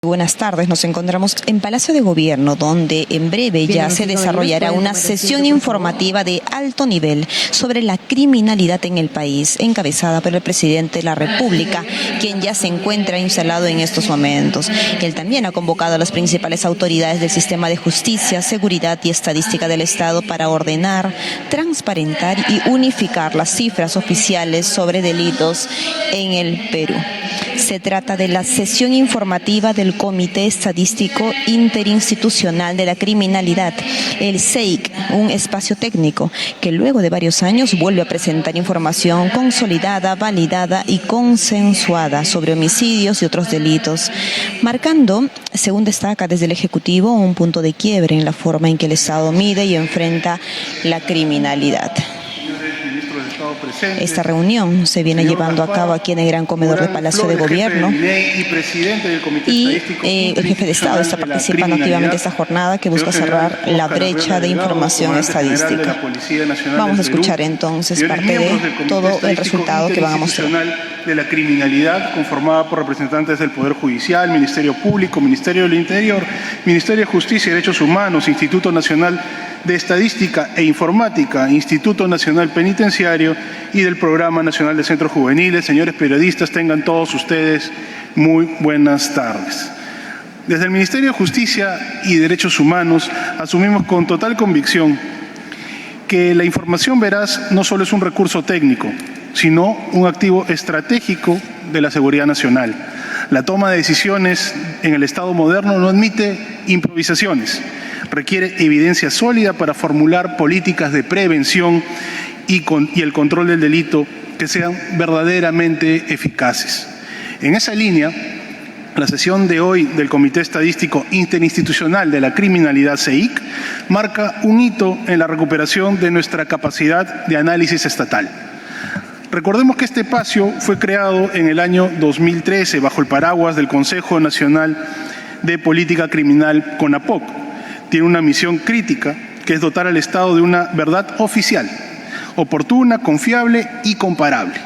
Buenas tardes, nos encontramos en Palacio de Gobierno, donde en breve ya se desarrollará una sesión informativa de alto nivel sobre la criminalidad en el país, encabezada por el presidente de la República, quien ya se encuentra instalado en estos momentos. Él también ha convocado a las principales autoridades del sistema de justicia, seguridad y estadística del Estado para ordenar, transparentar y unificar las cifras oficiales sobre delitos en el Perú. Se trata de la sesión informativa del Comité Estadístico Interinstitucional de la Criminalidad, el CEIC, un espacio técnico que luego de varios años vuelve a presentar información consolidada, validada y consensuada sobre homicidios y otros delitos, marcando, según destaca desde el Ejecutivo, un punto de quiebre en la forma en que el Estado mide y enfrenta la criminalidad. Esta reunión se viene llevando a cabo aquí en el Gran Comedor de Palacio de Gobierno y el jefe de Estado está participando activamente en esta jornada que busca cerrar la brecha de información estadística. Vamos a escuchar entonces parte de todo el resultado que van a mostrar. De la criminalidad, conformada por representantes del Poder Judicial, Ministerio Público, Ministerio del Interior, Ministerio de Justicia y Derechos Humanos, Instituto Nacional de Estadística e Informática, Instituto Nacional Penitenciario y del Programa Nacional de Centros Juveniles. Señores periodistas, tengan todos ustedes muy buenas tardes. Desde el Ministerio de Justicia y Derechos Humanos asumimos con total convicción que la información veraz no solo es un recurso técnico, sino un activo estratégico de la seguridad nacional. La toma de decisiones en el Estado moderno no admite improvisaciones, requiere evidencia sólida para formular políticas de prevención y el control del delito que sean verdaderamente eficaces. En esa línea, la sesión de hoy del Comité Estadístico Interinstitucional de la Criminalidad CEIC marca un hito en la recuperación de nuestra capacidad de análisis estatal. Recordemos que este espacio fue creado en el año 2013 bajo el paraguas del Consejo Nacional de Política Criminal, CONAPOC. Tiene una misión crítica, que es dotar al Estado de una verdad oficial, oportuna, confiable y comparable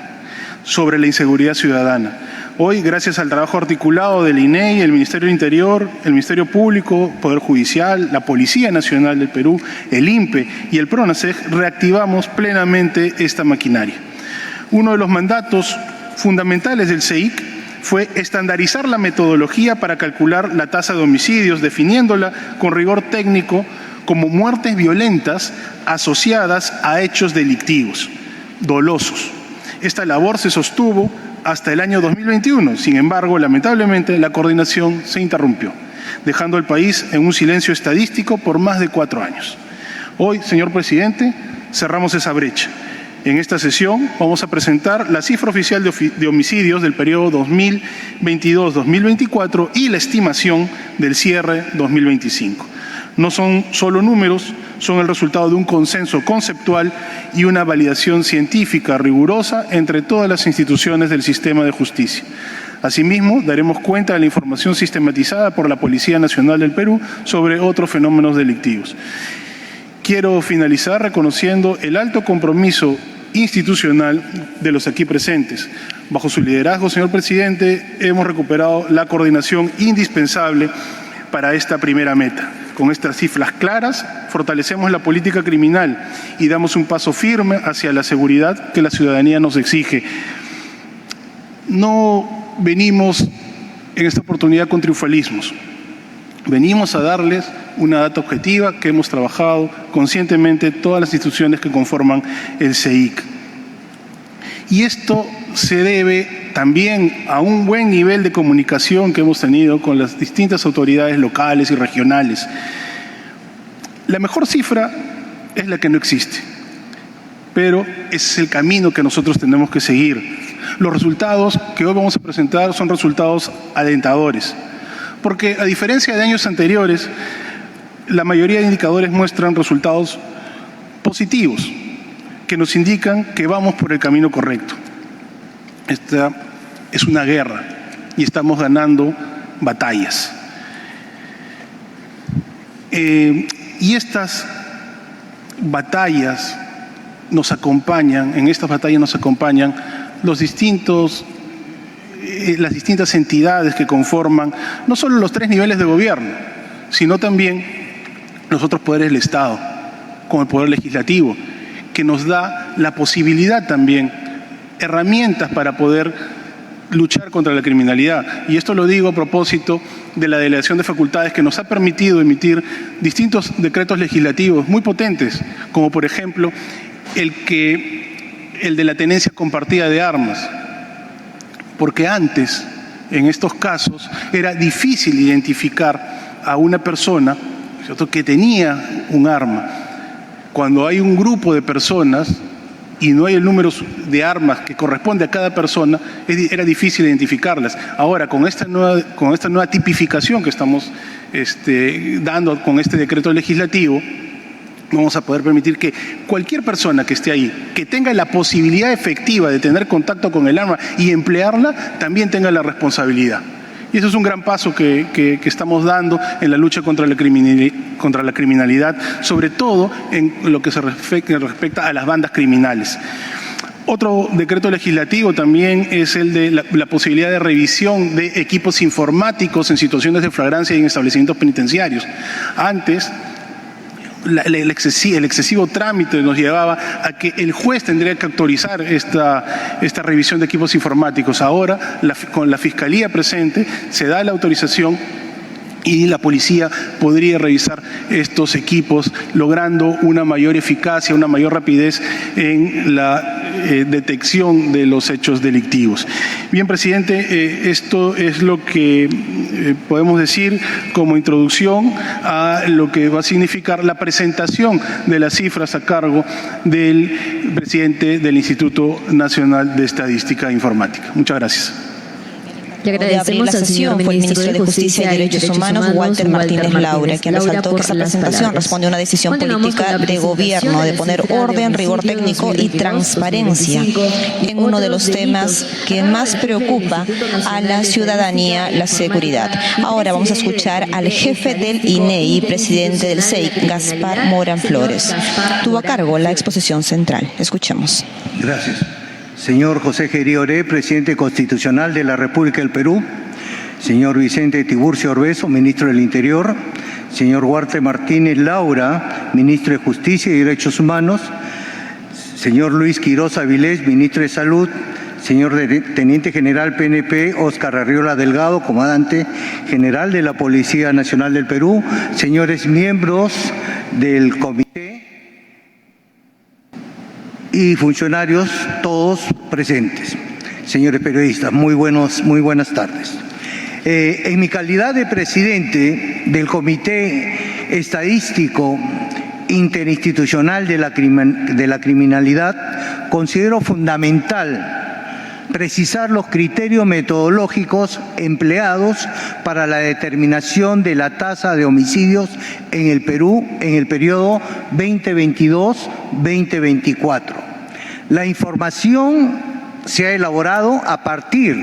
sobre la inseguridad ciudadana. Hoy, gracias al trabajo articulado del INEI, el Ministerio del Interior, el Ministerio Público, Poder Judicial, la Policía Nacional del Perú, el INPE y el PRONACEG, reactivamos plenamente esta maquinaria. Uno de los mandatos fundamentales del CEIC fue estandarizar la metodología para calcular la tasa de homicidios, definiéndola con rigor técnico como muertes violentas asociadas a hechos delictivos, dolosos. Esta labor se sostuvo hasta el año 2021. Sin embargo, lamentablemente, la coordinación se interrumpió, dejando al país en un silencio estadístico por más de 4 años. Hoy, señor presidente, cerramos esa brecha. En esta sesión vamos a presentar la cifra oficial de homicidios del periodo 2022-2024 y la estimación del cierre 2025. No son solo números, son el resultado de un consenso conceptual y una validación científica rigurosa entre todas las instituciones del sistema de justicia. Asimismo, daremos cuenta de la información sistematizada por la Policía Nacional del Perú sobre otros fenómenos delictivos. Quiero finalizar reconociendo el alto compromiso institucional de los aquí presentes. Bajo su liderazgo, señor presidente, hemos recuperado la coordinación indispensable para esta primera meta. Con estas cifras claras, fortalecemos la política criminal y damos un paso firme hacia la seguridad que la ciudadanía nos exige. No venimos en esta oportunidad con triunfalismos. Venimos a darles una data objetiva que hemos trabajado conscientemente todas las instituciones que conforman el CEIC. Y esto se debe también a un buen nivel de comunicación que hemos tenido con las distintas autoridades locales y regionales. La mejor cifra es la que no existe, pero ese es el camino que nosotros tenemos que seguir. Los resultados que hoy vamos a presentar son resultados alentadores, porque a diferencia de años anteriores, la mayoría de indicadores muestran resultados positivos, que nos indican que vamos por el camino correcto. Esta es una guerra y estamos ganando batallas. Y estas batallas nos acompañan, en estas batallas nos acompañan los distintos las distintas entidades que conforman no solo los 3 niveles de gobierno, sino también los otros poderes del Estado, como el Poder Legislativo, que nos da la posibilidad también, herramientas para poder luchar contra la criminalidad. Y esto lo digo a propósito de la delegación de facultades que nos ha permitido emitir distintos decretos legislativos muy potentes, como por ejemplo el de la tenencia compartida de armas. Porque antes, en estos casos, era difícil identificar a una persona, ¿cierto?, que tenía un arma. Cuando hay un grupo de personas y no hay el número de armas que corresponde a cada persona, era difícil identificarlas. Ahora, con esta nueva tipificación que estamos dando con este decreto legislativo, vamos a poder permitir que cualquier persona que esté ahí, que tenga la posibilidad efectiva de tener contacto con el arma y emplearla, también tenga la responsabilidad. Y eso es un gran paso que estamos dando en la lucha contra la criminalidad, sobre todo en lo que se respecta a las bandas criminales. Otro decreto legislativo también es el de la posibilidad de revisión de equipos informáticos en situaciones de flagrancia y en establecimientos penitenciarios. Antes, el excesivo trámite nos llevaba a que el juez tendría que autorizar esta revisión de equipos informáticos. Ahora, con la Fiscalía presente, se da la autorización y la policía podría revisar estos equipos, logrando una mayor eficacia, una mayor rapidez en la detección de los hechos delictivos. Bien, presidente, esto es lo que podemos decir como introducción a lo que va a significar la presentación de las cifras a cargo del presidente del Instituto Nacional de Estadística e Informática. Muchas gracias. Le agradecemos al señor fue el ministro de Justicia y Derechos Humanos, Walter Martínez Laura, quien resaltó que esta presentación responde a una decisión política de gobierno de poner orden, rigor técnico y transparencia en uno de los temas que más preocupa a la ciudadanía, la seguridad. Ahora vamos a escuchar al jefe del INEI, presidente del SEIC, Gaspar Morán Flores. Tuvo a cargo la exposición central. Escuchemos. Gracias. Señor José Gerí Oré, presidente constitucional de la República del Perú. Señor Vicente Tiburcio Orbeso, ministro del Interior. Señor Walter Martínez Laura, ministro de Justicia y Derechos Humanos. Señor Luis Quiroz Avilés, ministro de Salud. Señor Teniente General PNP Óscar Arriola Delgado, comandante general de la Policía Nacional del Perú. Señores miembros del comité y funcionarios todos presentes. Señores periodistas, muy buenas tardes. En mi calidad de presidente del Comité Estadístico Interinstitucional de la Criminalidad, considero fundamental precisar los criterios metodológicos empleados para la determinación de la tasa de homicidios en el Perú en el periodo 2022-2024. La información se ha elaborado a partir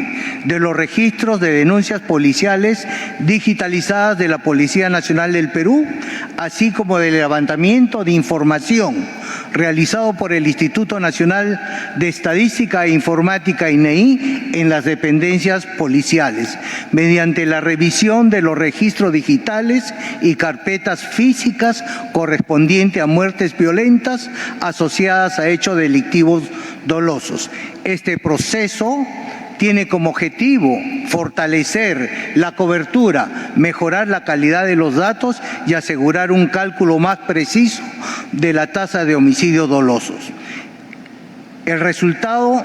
de los registros de denuncias policiales digitalizadas de la Policía Nacional del Perú, así como del levantamiento de información realizado por el Instituto Nacional de Estadística e Informática INEI en las dependencias policiales, mediante la revisión de los registros digitales y carpetas físicas correspondientes a muertes violentas asociadas a hechos delictivos dolosos. Este proceso tiene como objetivo fortalecer la cobertura, mejorar la calidad de los datos y asegurar un cálculo más preciso de la tasa de homicidios dolosos. El resultado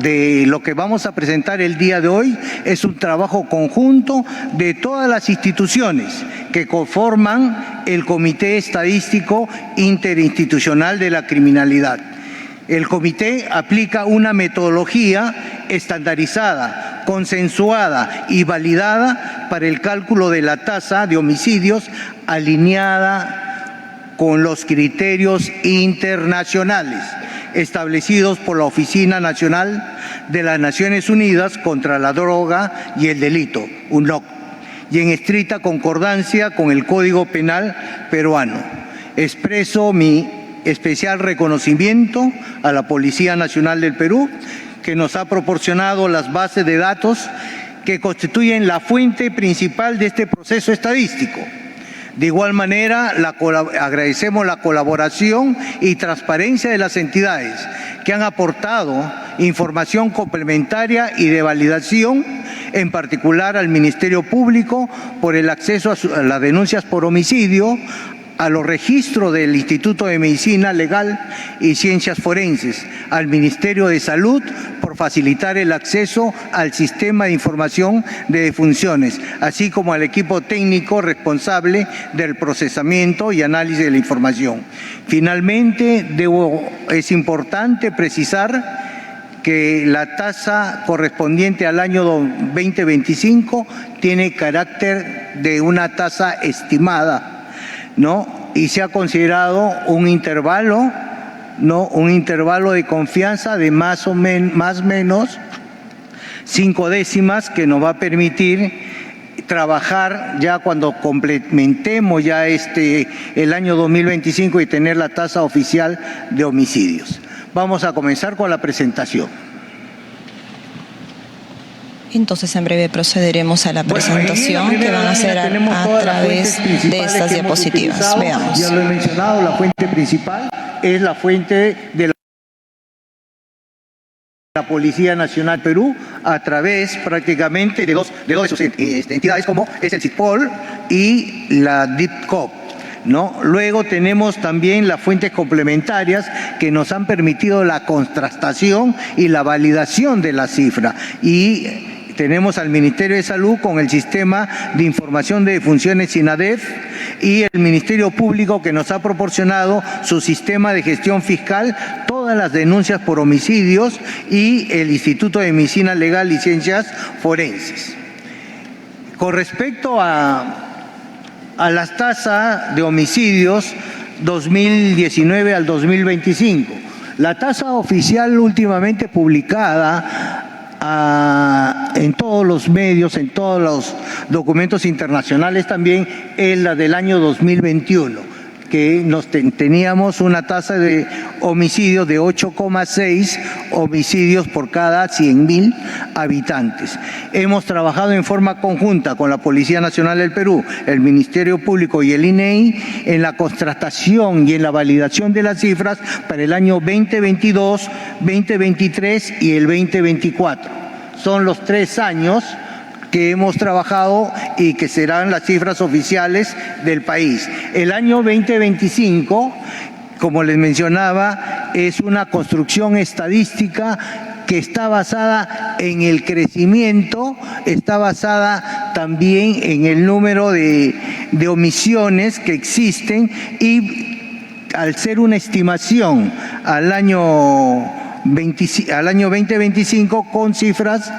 de lo que vamos a presentar el día de hoy es un trabajo conjunto de todas las instituciones que conforman el Comité Estadístico Interinstitucional de la Criminalidad. El comité aplica una metodología estandarizada, consensuada y validada para el cálculo de la tasa de homicidios, alineada con los criterios internacionales establecidos por la Oficina Nacional de las Naciones Unidas contra la Droga y el Delito, UNOC, y en estricta concordancia con el Código Penal peruano. Expreso mi especial reconocimiento a la Policía Nacional del Perú, que nos ha proporcionado las bases de datos que constituyen la fuente principal de este proceso estadístico. De igual manera, agradecemos la colaboración y transparencia de las entidades que han aportado información complementaria y de validación, en particular al Ministerio Público por el acceso a las denuncias por homicidio, a los registros del Instituto de Medicina Legal y Ciencias Forenses, al Ministerio de Salud por facilitar el acceso al sistema de información de defunciones, así como al equipo técnico responsable del procesamiento y análisis de la información. Finalmente, es importante precisar que la tasa correspondiente al año 2025 tiene carácter de una tasa estimada, ¿no? Y se ha considerado un intervalo, ¿no? Un intervalo de confianza de más o menos 5 décimas que nos va a permitir trabajar ya cuando complementemos ya el año 2025 y tener la tasa oficial de homicidios. Vamos a comenzar con la presentación. Entonces, en breve procederemos a la presentación que van a hacer a través de estas diapositivas. Veamos. Ya lo he mencionado, la fuente principal es la fuente de la Policía Nacional Perú, a través prácticamente de dos de sus entidades, como es el CIPOL y la DIPCOP, ¿no? Luego tenemos también las fuentes complementarias que nos han permitido la contrastación y la validación de la cifra, y tenemos al Ministerio de Salud con el Sistema de Información de Defunciones SINADEF y el Ministerio Público, que nos ha proporcionado su sistema de gestión fiscal, todas las denuncias por homicidios, y el Instituto de Medicina Legal y Ciencias Forenses. Con respecto a las tasas de homicidios 2019 al 2025, la tasa oficial últimamente publicada en todos los medios, en todos los documentos internacionales también, es la del año 2021, que teníamos una tasa de homicidios de 8,6 homicidios por cada 100.000 habitantes. Hemos trabajado en forma conjunta con la Policía Nacional del Perú, el Ministerio Público y el INEI en la contrastación y en la validación de las cifras para el año 2022, 2023 y el 2024. Son los 3 años que hemos trabajado y que serán las cifras oficiales del país. El año 2025, como les mencionaba, es una construcción estadística que está basada en el crecimiento, está basada también en el número de omisiones que existen, y al ser una estimación al año 2025 con cifras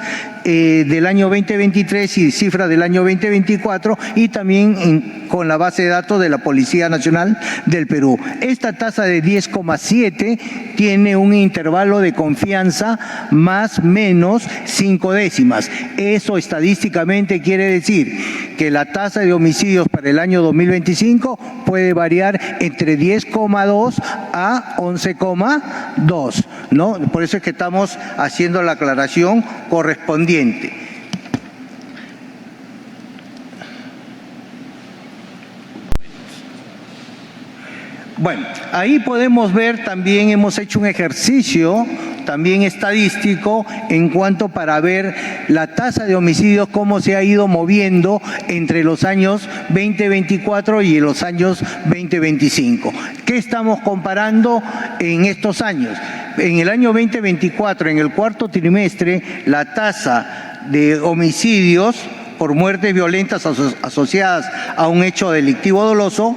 del año 2023 y cifras del año 2024, y también con la base de datos de la Policía Nacional del Perú. Esta tasa de 10,7 tiene un intervalo de confianza más menos 5 décimas. Eso estadísticamente quiere decir que la tasa de homicidios para el año 2025 puede variar entre 10,2 a 11,2, ¿no? Por eso es que estamos haciendo la aclaración correspondiente. Bueno, ahí podemos ver también, hemos hecho un ejercicio también estadístico en cuanto para ver la tasa de homicidios, cómo se ha ido moviendo entre los años 2024 y los años 2025. ¿Qué estamos comparando en estos años? En el año 2024, en el cuarto trimestre, la tasa de homicidios por muertes violentas asociadas a un hecho delictivo doloso,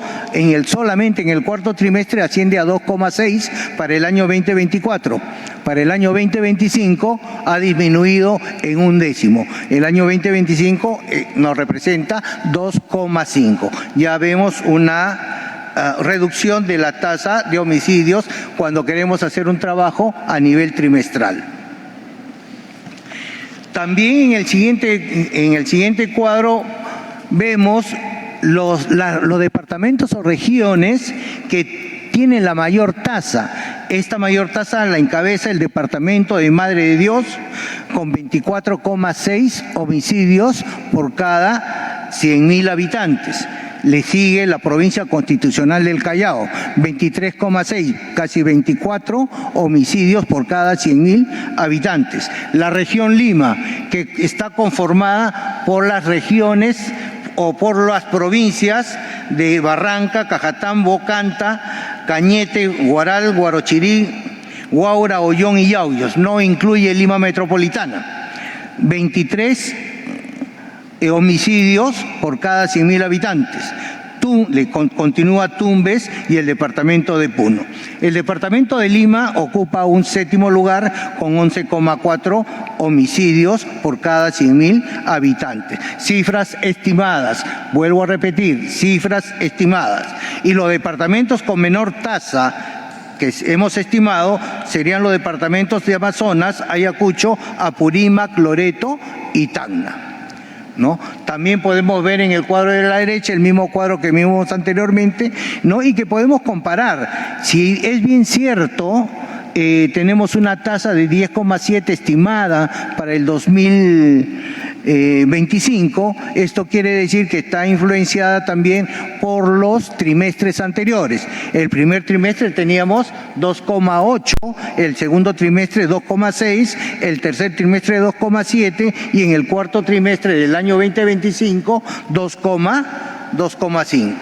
solamente en el cuarto trimestre asciende a 2,6 para el año 2024. Para el año 2025 ha disminuido en 1 décimo. El año 2025 nos representa 2,5. Ya vemos una reducción de la tasa de homicidios cuando queremos hacer un trabajo a nivel trimestral. También en el siguiente cuadro vemos los departamentos o regiones que tienen la mayor tasa. Esta mayor tasa la encabeza el departamento de Madre de Dios, con 24,6 homicidios por cada 100.000 habitantes. Le sigue la provincia constitucional del Callao, 23,6, casi 24 homicidios por cada 100.000 habitantes. La región Lima, que está conformada por las regiones o por las provincias de Barranca, Cajatambo, Canta, Cañete, Huaral, Guarochirí, Huaura, Ollón y Yauyos. No incluye Lima Metropolitana. 23 homicidios por cada 100.000 habitantes. Continúa Tumbes y el departamento de Puno. El departamento de Lima ocupa un 7º lugar con 11,4 homicidios por cada 100.000 habitantes. Cifras estimadas, vuelvo a repetir, cifras estimadas. Y los departamentos con menor tasa que hemos estimado serían los departamentos de Amazonas, Ayacucho, Apurímac, Loreto y Tacna, ¿no? También podemos ver en el cuadro de la derecha el mismo cuadro que vimos anteriormente, ¿no? Y que podemos comparar. Si es bien cierto, tenemos una tasa de 10,7 estimada para el 2025, esto quiere decir que está influenciada también por los trimestres anteriores. El primer trimestre teníamos 2,8, el segundo trimestre 2,6, el tercer trimestre 2,7 y en el cuarto trimestre del año 2025 2,5.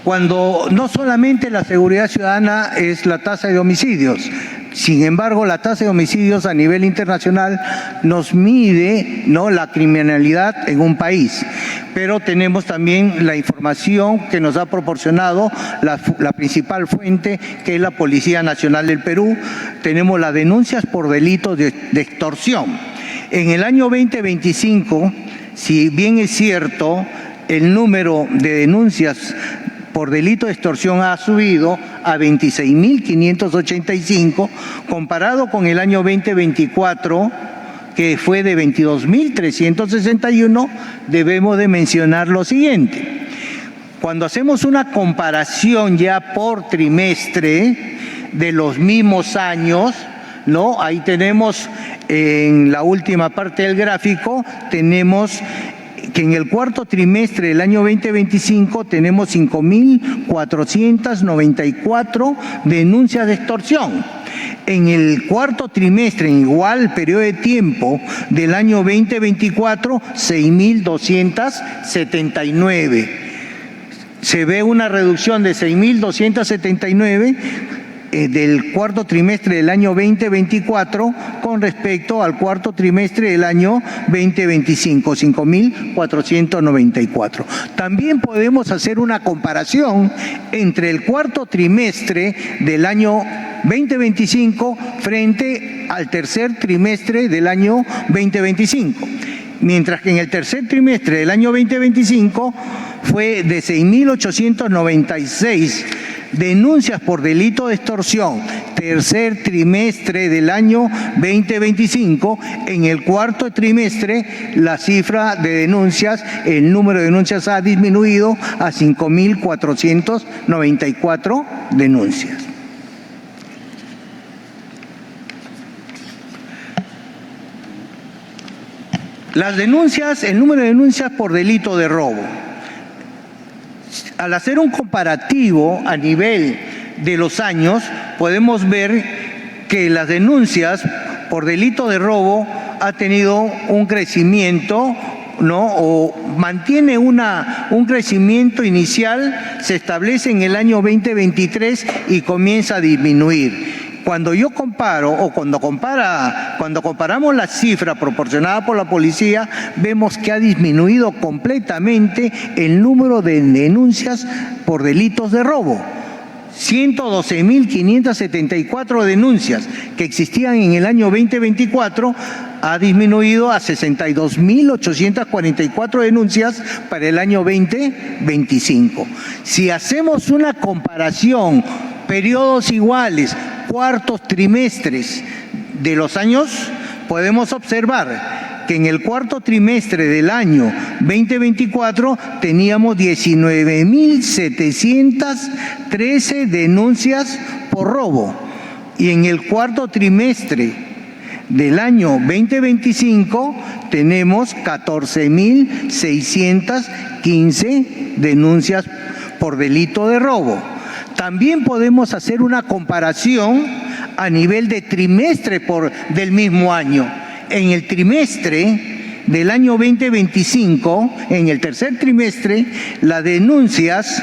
Cuando no solamente la seguridad ciudadana es la tasa de homicidios, sin embargo la tasa de homicidios a nivel internacional nos mide, ¿no?, la criminalidad en un país, pero tenemos también la información que nos ha proporcionado la principal fuente, que es la Policía Nacional del Perú. Tenemos las denuncias por delitos de extorsión. En el año 2025, si bien es cierto, el número de denuncias por delito de extorsión ha subido a 26.585, comparado con el año 2024, que fue de 22.361, debemos de mencionar lo siguiente. Cuando hacemos una comparación ya por trimestre de los mismos años, ¿no? Ahí tenemos, en la última parte del gráfico, tenemos que en el cuarto trimestre del año 2025 tenemos 5.494 denuncias de extorsión. En el cuarto trimestre, en igual periodo de tiempo del año 2024, 6.279. Se ve una reducción de 6.279 del cuarto trimestre del año 2024 con respecto al cuarto trimestre del año 2025, 5.494. También podemos hacer una comparación entre el cuarto trimestre del año 2025 frente al tercer trimestre del año 2025. Mientras que en el tercer trimestre del año 2025 fue de 6.896 denuncias por delito de extorsión, tercer trimestre del año 2025, en el cuarto trimestre la cifra de denuncias, el número de denuncias ha disminuido a 5.494 denuncias. Las denuncias, el número de denuncias por delito de robo. Al hacer un comparativo a nivel de los años, podemos ver que las denuncias por delito de robo ha tenido un crecimiento, ¿no? O mantiene un crecimiento inicial, se establece en el año 2023 y comienza a disminuir. Cuando yo comparo, o cuando comparamos la cifra proporcionada por la policía, vemos que ha disminuido completamente el número de denuncias por delitos de robo. 112.574 denuncias que existían en el año 2024 ha disminuido a 62.844 denuncias para el año 2025. Si hacemos una comparación, periodos iguales, cuartos trimestres de los años, podemos observar que en el cuarto trimestre del año 2024 teníamos 19.713 denuncias por robo y en el cuarto trimestre del año 2025 tenemos 14.615 denuncias por delito de robo. También podemos hacer una comparación a nivel de trimestre del mismo año. En el trimestre del año 2025, en el tercer trimestre, las denuncias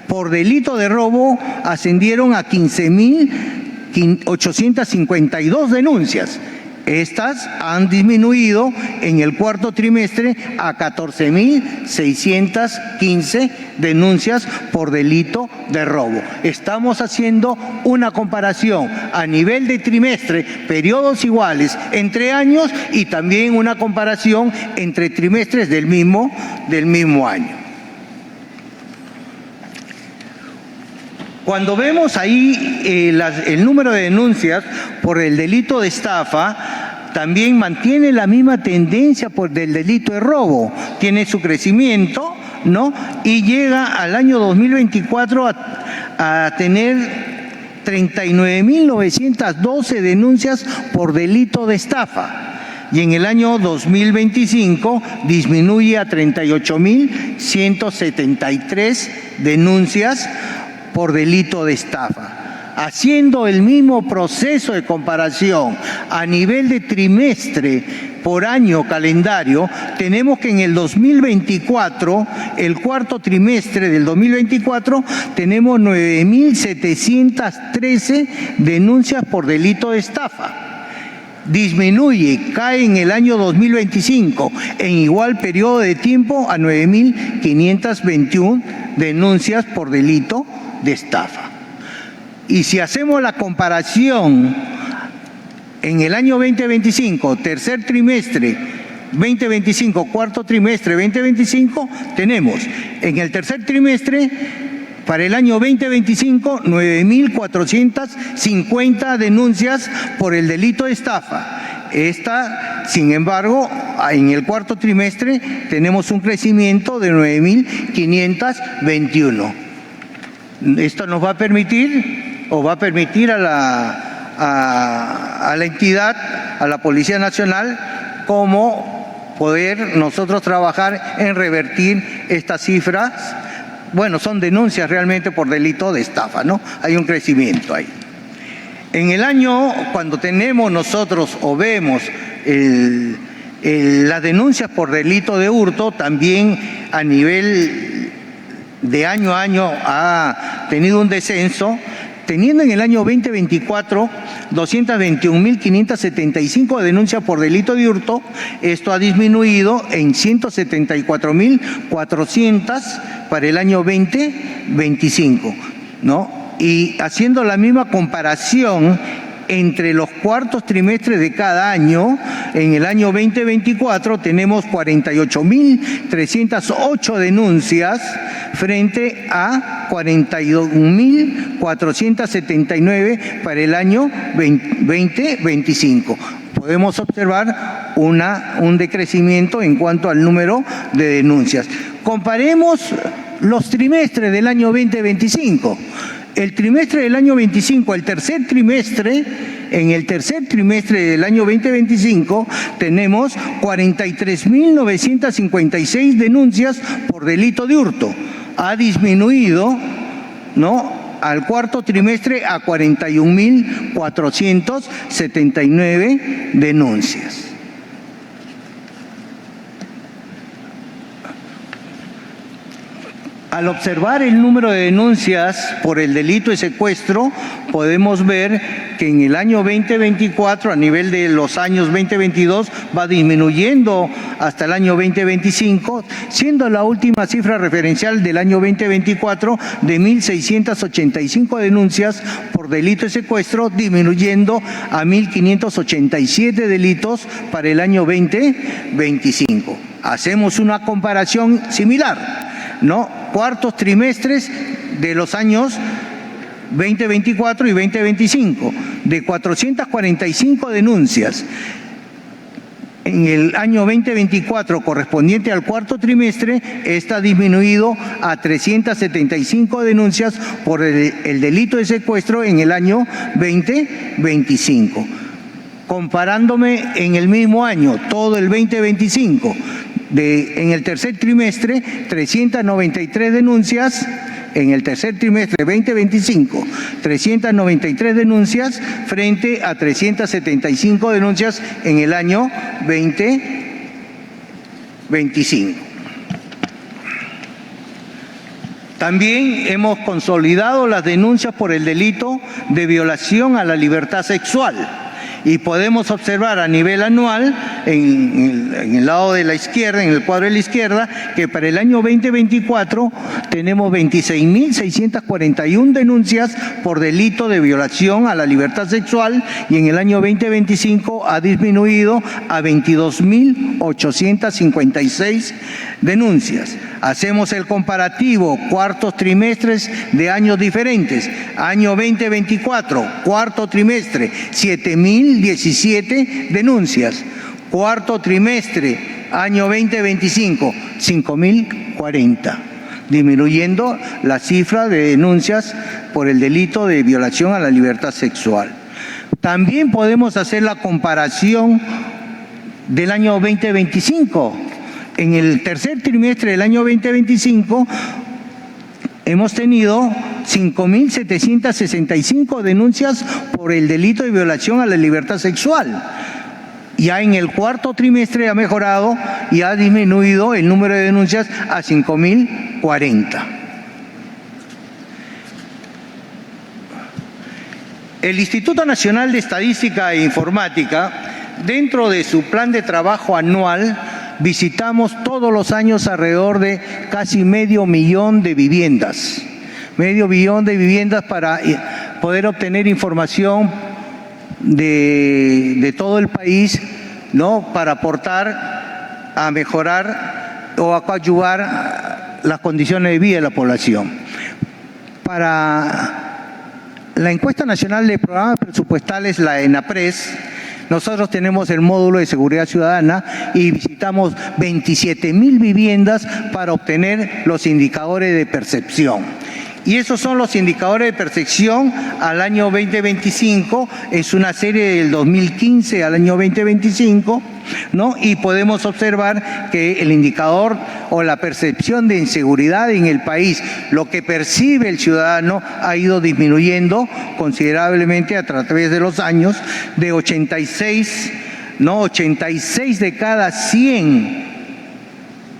por delito de robo ascendieron a 15.852 denuncias. Estas han disminuido en el cuarto trimestre a 14.615 denuncias por delito de robo. Estamos haciendo una comparación a nivel de trimestre, periodos iguales entre años y también una comparación entre trimestres del mismo año. Cuando vemos ahí el número de denuncias por el delito de estafa, también mantiene la misma tendencia del delito de robo. Tiene su crecimiento, ¿no? Y llega al año 2024 a tener 39.912 denuncias por delito de estafa. Y en el año 2025 disminuye a 38.173 denuncias por delito de estafa. Haciendo el mismo proceso de comparación a nivel de trimestre por año calendario, tenemos que en el 2024, el cuarto trimestre del 2024, tenemos 9.713 denuncias por delito de estafa. Disminuye, cae en el año 2025 en igual periodo de tiempo a 9.521 denuncias por delito de estafa. Y si hacemos la comparación en el año 2025, tercer trimestre 2025, cuarto trimestre 2025, tenemos en el tercer trimestre para el año 2025 9.450 denuncias por el delito de estafa. Sin embargo, en el cuarto trimestre tenemos un crecimiento de 9.521. Esto nos va a permitir, o va a permitir a la entidad, a la Policía Nacional, cómo poder nosotros trabajar en revertir estas cifras. Bueno, son denuncias realmente por delito de estafa, ¿no? Hay un crecimiento ahí. En el año, cuando tenemos nosotros o vemos las denuncias por delito de hurto, también a nivel de año a año ha tenido un descenso, teniendo en el año 2024 221.575 denuncias por delito de hurto. Esto ha disminuido en 174.400 para el año 2025, ¿no? Y haciendo la misma comparación entre los cuartos trimestres de cada año, en el año 2024 tenemos 48.308 denuncias frente a 41.479 para el año 2025. Podemos observar un decrecimiento en cuanto al número de denuncias. Comparemos los trimestres del año 2025. El trimestre del año 25, en el tercer trimestre del año 2025, tenemos 43.956 denuncias por delito de hurto. Ha disminuido, ¿no?, al cuarto trimestre a 41.479 denuncias. Al observar el número de denuncias por el delito de secuestro, podemos ver que en el año 2024, a nivel de los años 2022, va disminuyendo hasta el año 2025, siendo la última cifra referencial del año 2024 de 1.685 denuncias por delito de secuestro, disminuyendo a 1.587 delitos para el año 2025. Hacemos una comparación similar, ¿no? Cuartos trimestres de los años 2024 y 2025, de 445 denuncias En el año 2024, correspondiente al cuarto trimestre, está disminuido a 375 denuncias por el delito de secuestro en el año 2025. Comparándome en el mismo año, todo el 2025, en el tercer trimestre, 393 denuncias. En el tercer trimestre 2025, 393 denuncias frente a 375 denuncias en el año 2025. También hemos consolidado las denuncias por el delito de violación a la libertad sexual. Y podemos observar a nivel anual, en el lado de la izquierda, en el cuadro de la izquierda, que para el año 2024 tenemos 26.641 denuncias por delito de violación a la libertad sexual y en el año 2025 ha disminuido a 22.856 denuncias. Hacemos el comparativo, cuartos trimestres de años diferentes. Año 2024, cuarto trimestre, 7.017 denuncias. Cuarto trimestre, año 2025, 5.040, disminuyendo la cifra de denuncias por el delito de violación a la libertad sexual. También podemos hacer la comparación del año 2025. En el tercer trimestre del año 2025 hemos tenido 5.765 denuncias por el delito de violación a la libertad sexual. Ya en el cuarto trimestre ha mejorado y ha disminuido el número de denuncias a 5.040. El Instituto Nacional de Estadística e Informática, dentro de su plan de trabajo anual, visitamos todos los años alrededor de casi 500.000 de viviendas. 500.000 de viviendas para poder obtener información de todo el país, ¿no? Para aportar a mejorar o a coadyuvar las condiciones de vida de la población. Para la encuesta nacional de programas presupuestales, la ENAPRES, nosotros tenemos el módulo de seguridad ciudadana y visitamos 27.000 viviendas para obtener los indicadores de percepción. Y esos son los indicadores de percepción al año 2025, es una serie del 2015 al año 2025, ¿no? Y podemos observar que el indicador o la percepción de inseguridad en el país, lo que percibe el ciudadano, ha ido disminuyendo considerablemente a través de los años, de 86 de cada 100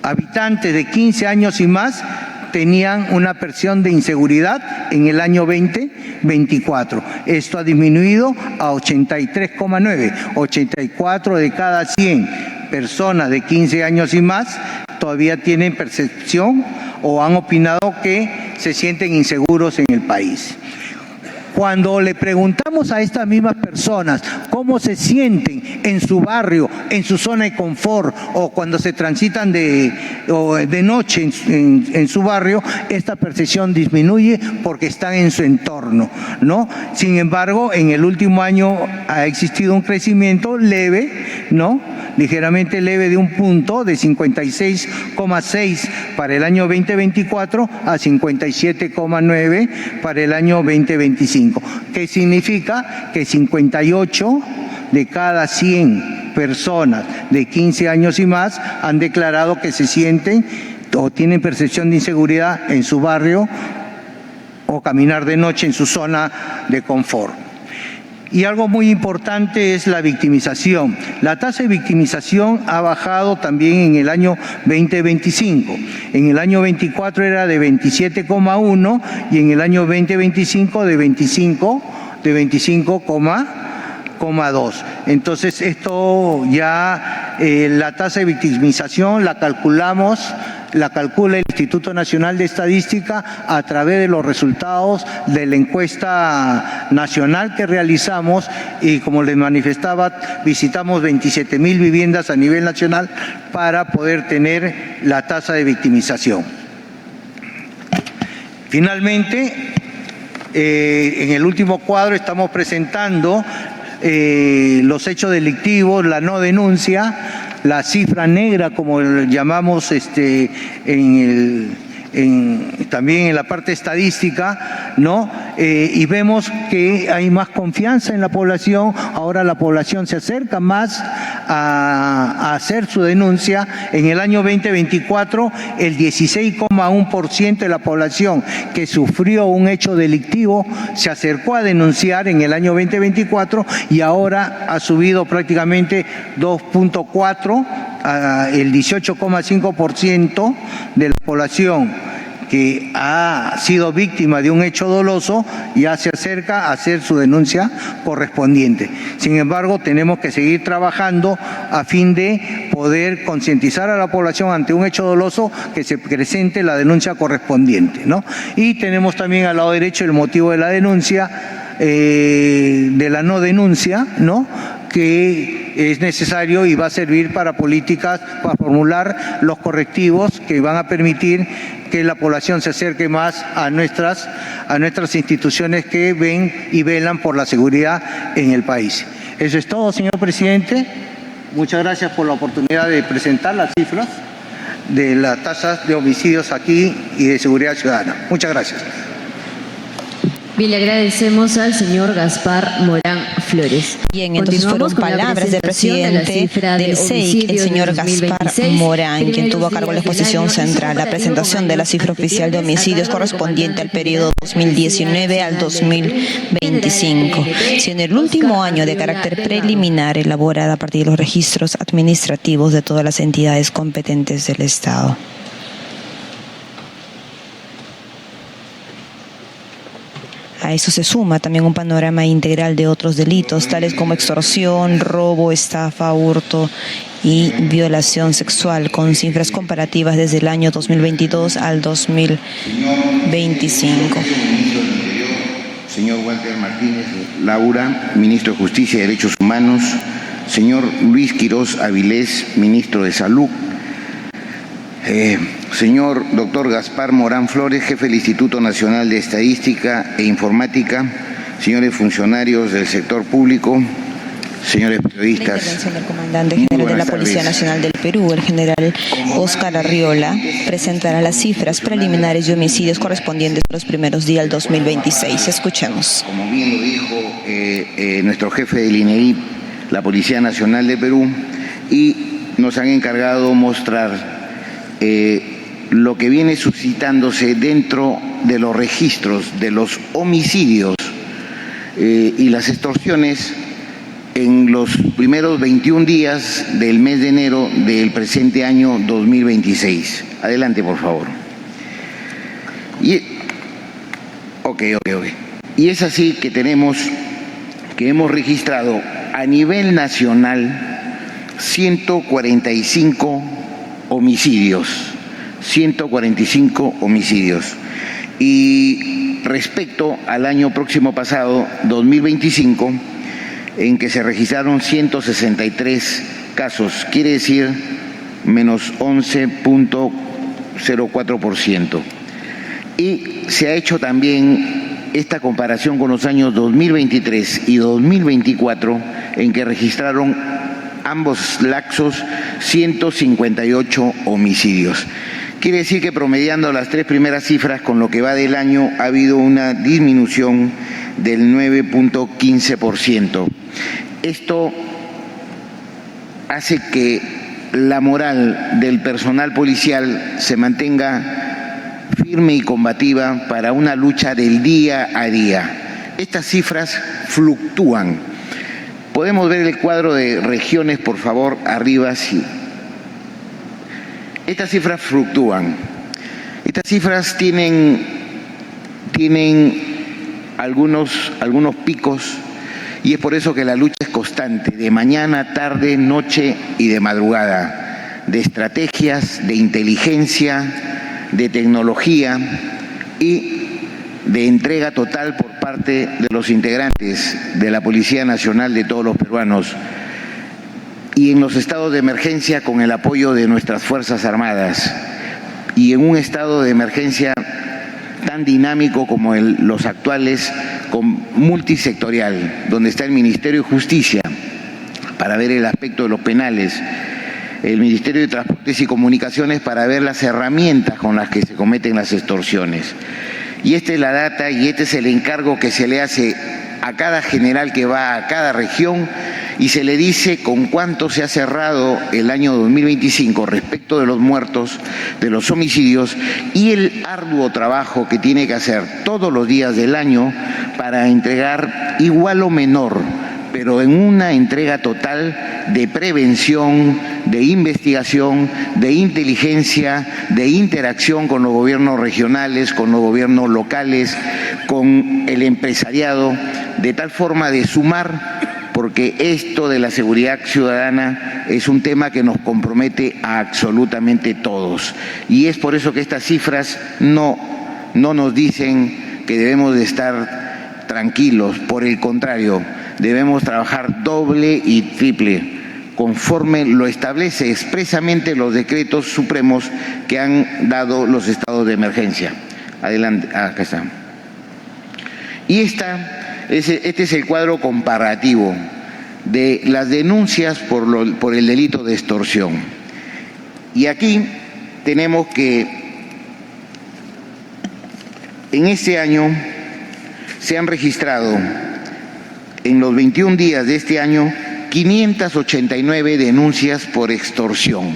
habitantes de 15 años y más tenían una percepción de inseguridad en el año 2024. Esto ha disminuido a 83,9. 84 de cada 100 personas de 15 años y más todavía tienen percepción o han opinado que se sienten inseguros en el país. Cuando le preguntamos a estas mismas personas cómo se sienten en su barrio, en su zona de confort, o cuando se transitan de noche en su barrio, esta percepción disminuye porque están en su entorno, ¿no? Sin embargo, en el último año ha existido un crecimiento leve, ¿no? Ligeramente leve de un punto, de 56,6 para el año 2024 a 57,9 para el año 2025. ¿Qué significa? Que 58 de cada 100 personas de 15 años y más han declarado que se sienten o tienen percepción de inseguridad en su barrio o caminar de noche en su zona de confort. Y algo muy importante es la victimización. La tasa de victimización ha bajado también en el año 2025. En el año 24 era de 27,1 y en el año 2025 de 25,2. Entonces esto ya, la tasa de victimización la calcula el Instituto Nacional de Estadística a través de los resultados de la encuesta nacional que realizamos y, como les manifestaba, visitamos 27.000 viviendas a nivel nacional para poder tener la tasa de victimización. Finalmente, en el último cuadro estamos presentando los hechos delictivos, la no denuncia, la cifra negra, como llamamos también en la parte estadística, ¿no? Y vemos que hay más confianza en la población. Ahora la población se acerca más a hacer su denuncia. En el año 2024, el 16,1% de la población que sufrió un hecho delictivo se acercó a denunciar en el año 2024 y ahora ha subido prácticamente 2,4%, el 18,5% de la población que ha sido víctima de un hecho doloso ya se acerca a hacer su denuncia correspondiente. Sin embargo, tenemos que seguir trabajando a fin de poder concientizar a la población ante un hecho doloso que se presente la denuncia correspondiente, ¿no? Y tenemos también al lado derecho el motivo de la denuncia, de la no denuncia, ¿no?, que es necesario y va a servir para políticas, para formular los correctivos que van a permitir que la población se acerque más a nuestras instituciones que ven y velan por la seguridad en el país. Eso es todo, señor presidente. Muchas gracias por la oportunidad de presentar las cifras de las tasas de homicidios aquí y de seguridad ciudadana. Muchas gracias. Bien, le agradecemos al señor Gaspar Morán Flores. Bien, entonces fueron palabras del presidente del SEIC, el señor Gaspar Morán, quien tuvo a cargo la exposición central, la presentación de la cifra oficial de homicidios correspondiente al periodo 2019 al 2025, siendo el último año de carácter preliminar elaborada a partir de los registros administrativos de todas las entidades competentes del Estado. A eso se suma también un panorama integral de otros delitos, tales como extorsión, robo, estafa, hurto y violación sexual, con cifras comparativas desde el año 2022 al 2025. Señor Walter Martínez Laura, Ministro de Justicia y Derechos Humanos. Señor Luis Quirós Avilés, Ministro de Salud. Señor doctor Gaspar Morán Flores, jefe del Instituto Nacional de Estadística e Informática, señores funcionarios del sector público, señores periodistas. La intervención del comandante general de la Policía Nacional del Perú, el general Óscar Arriola, presentará las cifras preliminares de homicidios correspondientes a los primeros días del 2026. Escuchemos. Como bien lo dijo nuestro jefe del INEI, la Policía Nacional de Perú, y nos han encargado mostrar lo que viene suscitándose dentro de los registros de los homicidios y las extorsiones en los primeros 21 días del mes de enero del presente año 2026. Adelante, por favor. Y es así que hemos registrado a nivel nacional 145 homicidios. Y respecto al año próximo pasado, 2025, en que se registraron 163 casos, quiere decir menos 11,04%. Y se ha hecho también esta comparación con los años 2023 y 2024, en que registraron ambos lapsos 158 homicidios. Quiere decir que promediando las tres primeras cifras con lo que va del año ha habido una disminución del 9,15%. Esto hace que la moral del personal policial se mantenga firme y combativa para una lucha del día a día. Estas cifras fluctúan. Podemos ver el cuadro de regiones, por favor, arriba, sí. Estas cifras fluctúan. Estas cifras tienen algunos picos, y es por eso que la lucha es constante, de mañana, tarde, noche y de madrugada, de estrategias, de inteligencia, de tecnología y de entrega total por parte de los integrantes de la Policía Nacional de todos los peruanos, y en los estados de emergencia con el apoyo de nuestras Fuerzas Armadas, y en un estado de emergencia tan dinámico como los actuales, multisectorial, donde está el Ministerio de Justicia para ver el aspecto de los penales, el Ministerio de Transportes y Comunicaciones para ver las herramientas con las que se cometen las extorsiones. Y esta es la data y este es el encargo que se le hace a cada general que va a cada región y se le dice con cuánto se ha cerrado el año 2025 respecto de los muertos, de los homicidios y el arduo trabajo que tiene que hacer todos los días del año para entregar igual o menor, pero en una entrega total de prevención, de investigación, de inteligencia, de interacción con los gobiernos regionales, con los gobiernos locales, con el empresariado, de tal forma de sumar, porque esto de la seguridad ciudadana es un tema que nos compromete a absolutamente todos. Y es por eso que estas cifras no nos dicen que debemos de estar tranquilos, por el contrario, debemos trabajar doble y triple, conforme lo establece expresamente los decretos supremos que han dado los estados de emergencia. Adelante, acá está. Y este es el cuadro comparativo de las denuncias por el delito de extorsión. Y aquí tenemos que en este año se han registrado en los 21 días de este año 589 denuncias por extorsión,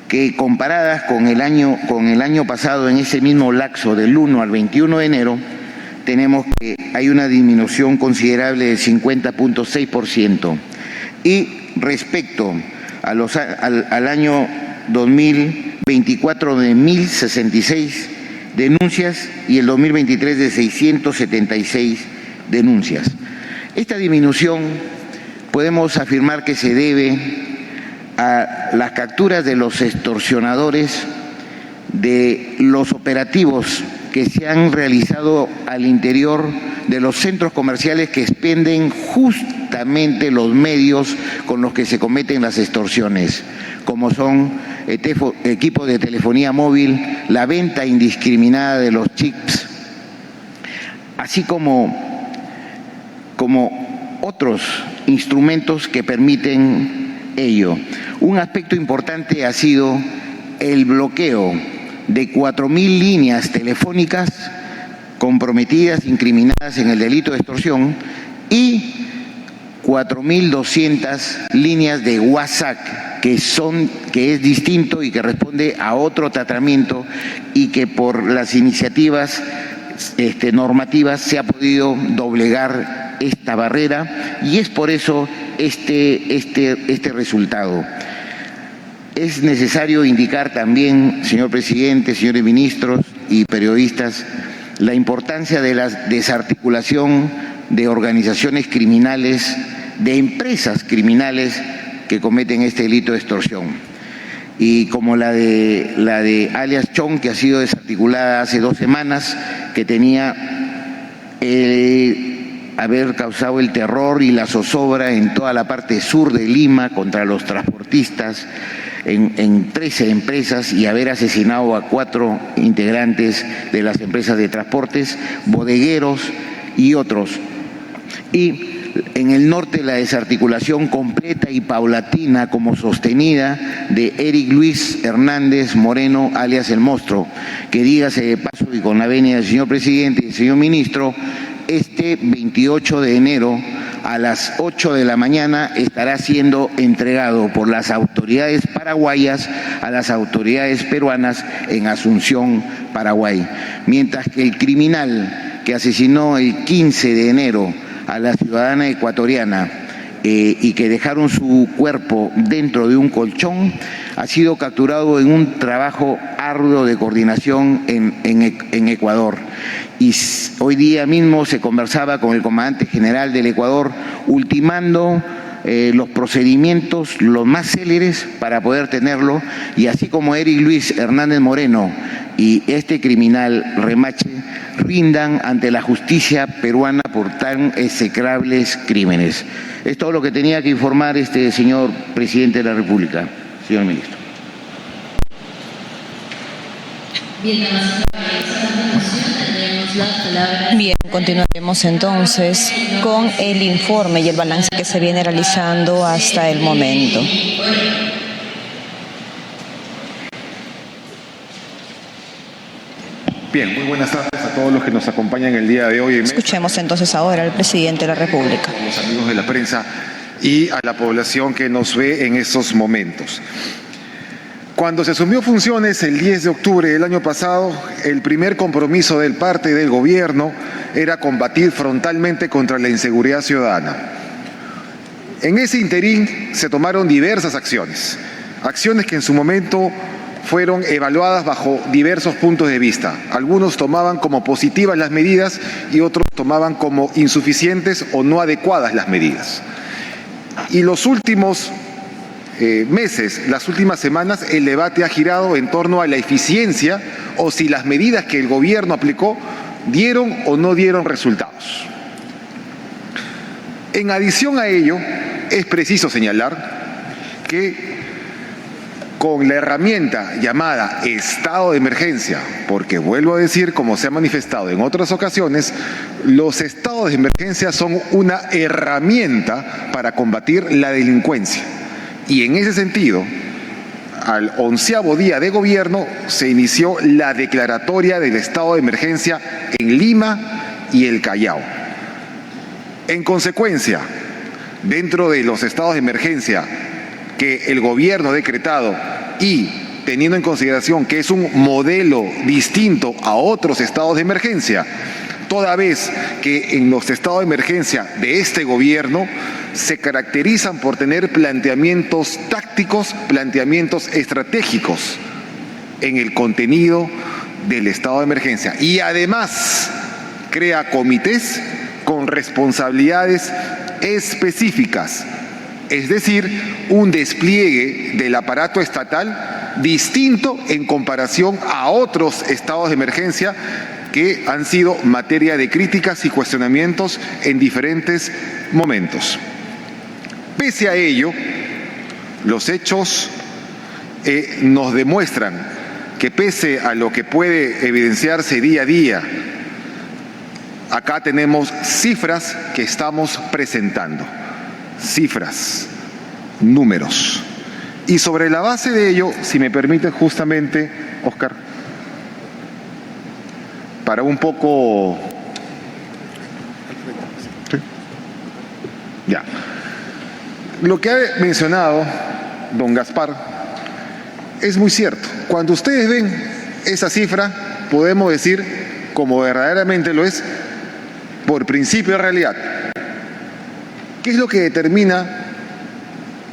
que comparadas con el año pasado en ese mismo lapso del 1 al 21 de enero, tenemos que hay una disminución considerable del 50.6%. Y respecto al año 2024 de 1.066 denuncias y el 2023 de 676 denuncias. Esta disminución podemos afirmar que se debe a las capturas de los extorsionadores, de los operativos que se han realizado al interior de los centros comerciales que expenden justamente los medios con los que se cometen las extorsiones, como son equipos de telefonía móvil, la venta indiscriminada de los chips, así como otros instrumentos que permiten ello. Un aspecto importante ha sido el bloqueo de 4.000 líneas telefónicas comprometidas, incriminadas en el delito de extorsión y 4.200 líneas de WhatsApp que es distinto y que responde a otro tratamiento y que por las iniciativas normativas se ha podido doblegar esta barrera y es por eso este resultado. Es necesario indicar también, señor presidente, señores ministros y periodistas, la importancia de la desarticulación de organizaciones criminales, de empresas criminales que cometen este delito de extorsión. Y como la de alias Chong, que ha sido desarticulada hace 2 semanas, que tenía haber causado el terror y la zozobra en toda la parte sur de Lima contra los transportistas, en 13 empresas y haber asesinado a 4 integrantes de las empresas de transportes, bodegueros y otros. Y en el norte la desarticulación completa y paulatina como sostenida de Eric Luis Hernández Moreno, alias El Monstruo, que dígase de paso y con la venia del señor presidente y del señor ministro, este 28 de enero a las 8 de la mañana estará siendo entregado por las autoridades paraguayas a las autoridades peruanas en Asunción, Paraguay. Mientras que el criminal que asesinó el 15 de enero a la ciudadana ecuatoriana y que dejaron su cuerpo dentro de un colchón, ha sido capturado en un trabajo arduo de coordinación en Ecuador. Y hoy día mismo se conversaba con el comandante general del Ecuador, ultimando los procedimientos los más céleres para poder tenerlo, y así como Eric Luis Hernández Moreno y este criminal Remache rindan ante la justicia peruana por tan execrables crímenes. Es todo lo que tenía que informar señor presidente de la República. Señor ministro. Bien, a continuación tendremos Cedemos la palabra. Bien, continuaremos entonces con el informe y el balance que se viene realizando hasta el momento. Bien, muy buenas tardes a todos los que nos acompañan el día de hoy. Escuchemos entonces ahora al presidente de la República. A los amigos de la prensa y a la población que nos ve en estos momentos. Cuando se asumió funciones el 10 de octubre del año pasado, el primer compromiso del parte del gobierno era combatir frontalmente contra la inseguridad ciudadana. En ese interín se tomaron diversas acciones que en su momento fueron evaluadas bajo diversos puntos de vista. Algunos tomaban como positivas las medidas y otros tomaban como insuficientes o no adecuadas las medidas. Y los últimos meses, las últimas semanas, el debate ha girado en torno a la eficiencia o si las medidas que el gobierno aplicó dieron o no dieron resultados. En adición a ello, es preciso señalar que con la herramienta llamada estado de emergencia, porque vuelvo a decir, como se ha manifestado en otras ocasiones, los estados de emergencia son una herramienta para combatir la delincuencia. Y en ese sentido, al 11º día de gobierno, se inició la declaratoria del estado de emergencia en Lima y el Callao. En consecuencia, dentro de los estados de emergencia que el gobierno ha decretado y teniendo en consideración que es un modelo distinto a otros estados de emergencia, toda vez que en los estados de emergencia de este gobierno se caracterizan por tener planteamientos tácticos, planteamientos estratégicos en el contenido del estado de emergencia. Y además crea comités con responsabilidades específicas, es decir, un despliegue del aparato estatal distinto en comparación a otros estados de emergencia que han sido materia de críticas y cuestionamientos en diferentes momentos. Pese a ello, los hechos nos demuestran que pese a lo que puede evidenciarse día a día, acá tenemos cifras que estamos presentando. Cifras, números. Y sobre la base de ello, si me permite justamente, Oscar, para un poco... ¿Sí? Ya. Lo que ha mencionado don Gaspar es muy cierto. Cuando ustedes ven esa cifra, podemos decir, como verdaderamente lo es, por principio de realidad. ¿Qué es lo que determina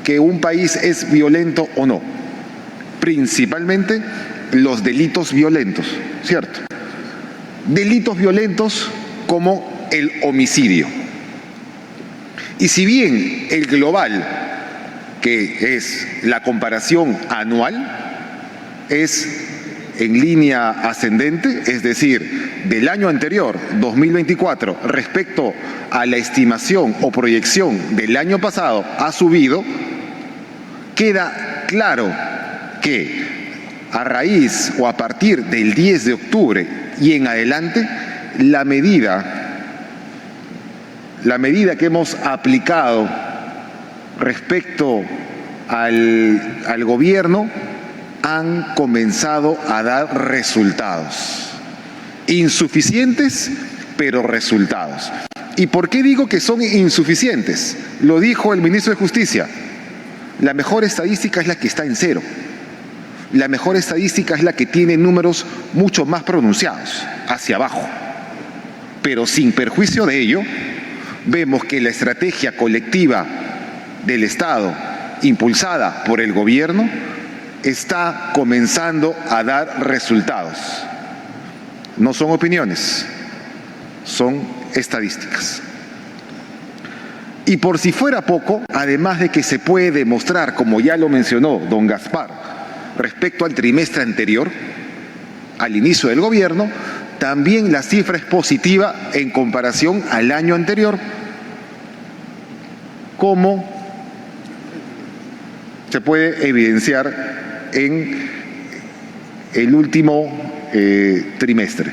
que un país es violento o no? Principalmente los delitos violentos, ¿cierto? Delitos violentos como el homicidio. Y si bien el global, que es la comparación anual, es en línea ascendente, es decir, del año anterior, 2024, respecto a la estimación o proyección del año pasado ha subido, queda claro que a raíz o a partir del 10 de octubre y en adelante, la medida que hemos aplicado respecto al gobierno han comenzado a dar resultados. Insuficientes, pero resultados. ¿Y por qué digo que son insuficientes? Lo dijo el ministro de Justicia. La mejor estadística es la que está en cero. La mejor estadística es la que tiene números mucho más pronunciados, hacia abajo. Pero sin perjuicio de ello, vemos que la estrategia colectiva del Estado, impulsada por el gobierno, está comenzando a dar resultados. No son opiniones, son estadísticas. Y por si fuera poco, además de que se puede demostrar, como ya lo mencionó don Gaspar, respecto al trimestre anterior, al inicio del gobierno, también la cifra es positiva en comparación al año anterior, como se puede evidenciar en el último trimestre.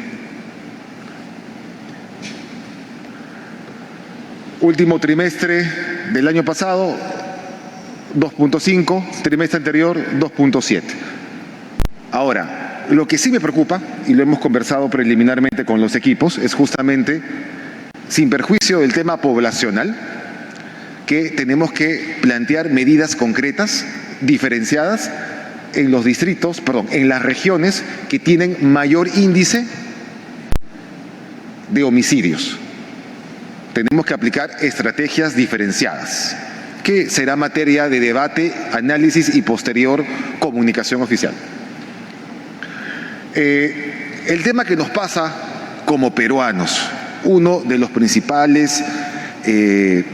Último trimestre del año pasado, 2.5, trimestre anterior, 2.7. Ahora, lo que sí me preocupa, y lo hemos conversado preliminarmente con los equipos, es justamente, sin perjuicio del tema poblacional, que tenemos que plantear medidas concretas, diferenciadas, en los distritos, en las regiones que tienen mayor índice de homicidios. Tenemos que aplicar estrategias diferenciadas, que será materia de debate, análisis y posterior comunicación oficial. El tema que nos pasa como peruanos, uno de los principales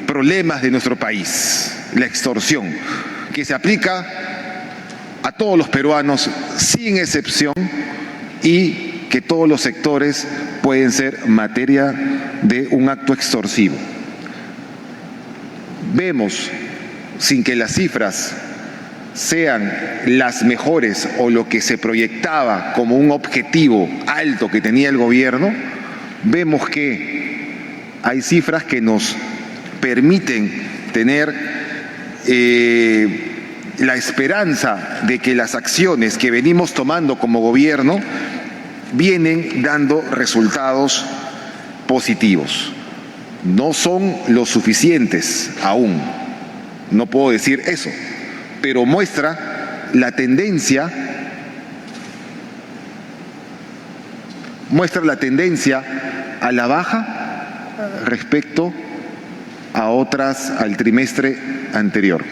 problemas de nuestro país, la extorsión, que se aplica a todos los peruanos sin excepción y que todos los sectores pueden ser materia de un acto extorsivo. Vemos, sin que las cifras sean las mejores o lo que se proyectaba como un objetivo alto que tenía el gobierno, vemos que hay cifras que nos permiten tener la esperanza de que las acciones que venimos tomando como gobierno vienen dando resultados positivos. No son lo suficientes aún, no puedo decir eso, pero muestra la tendencia a la baja respecto al trimestre anterior.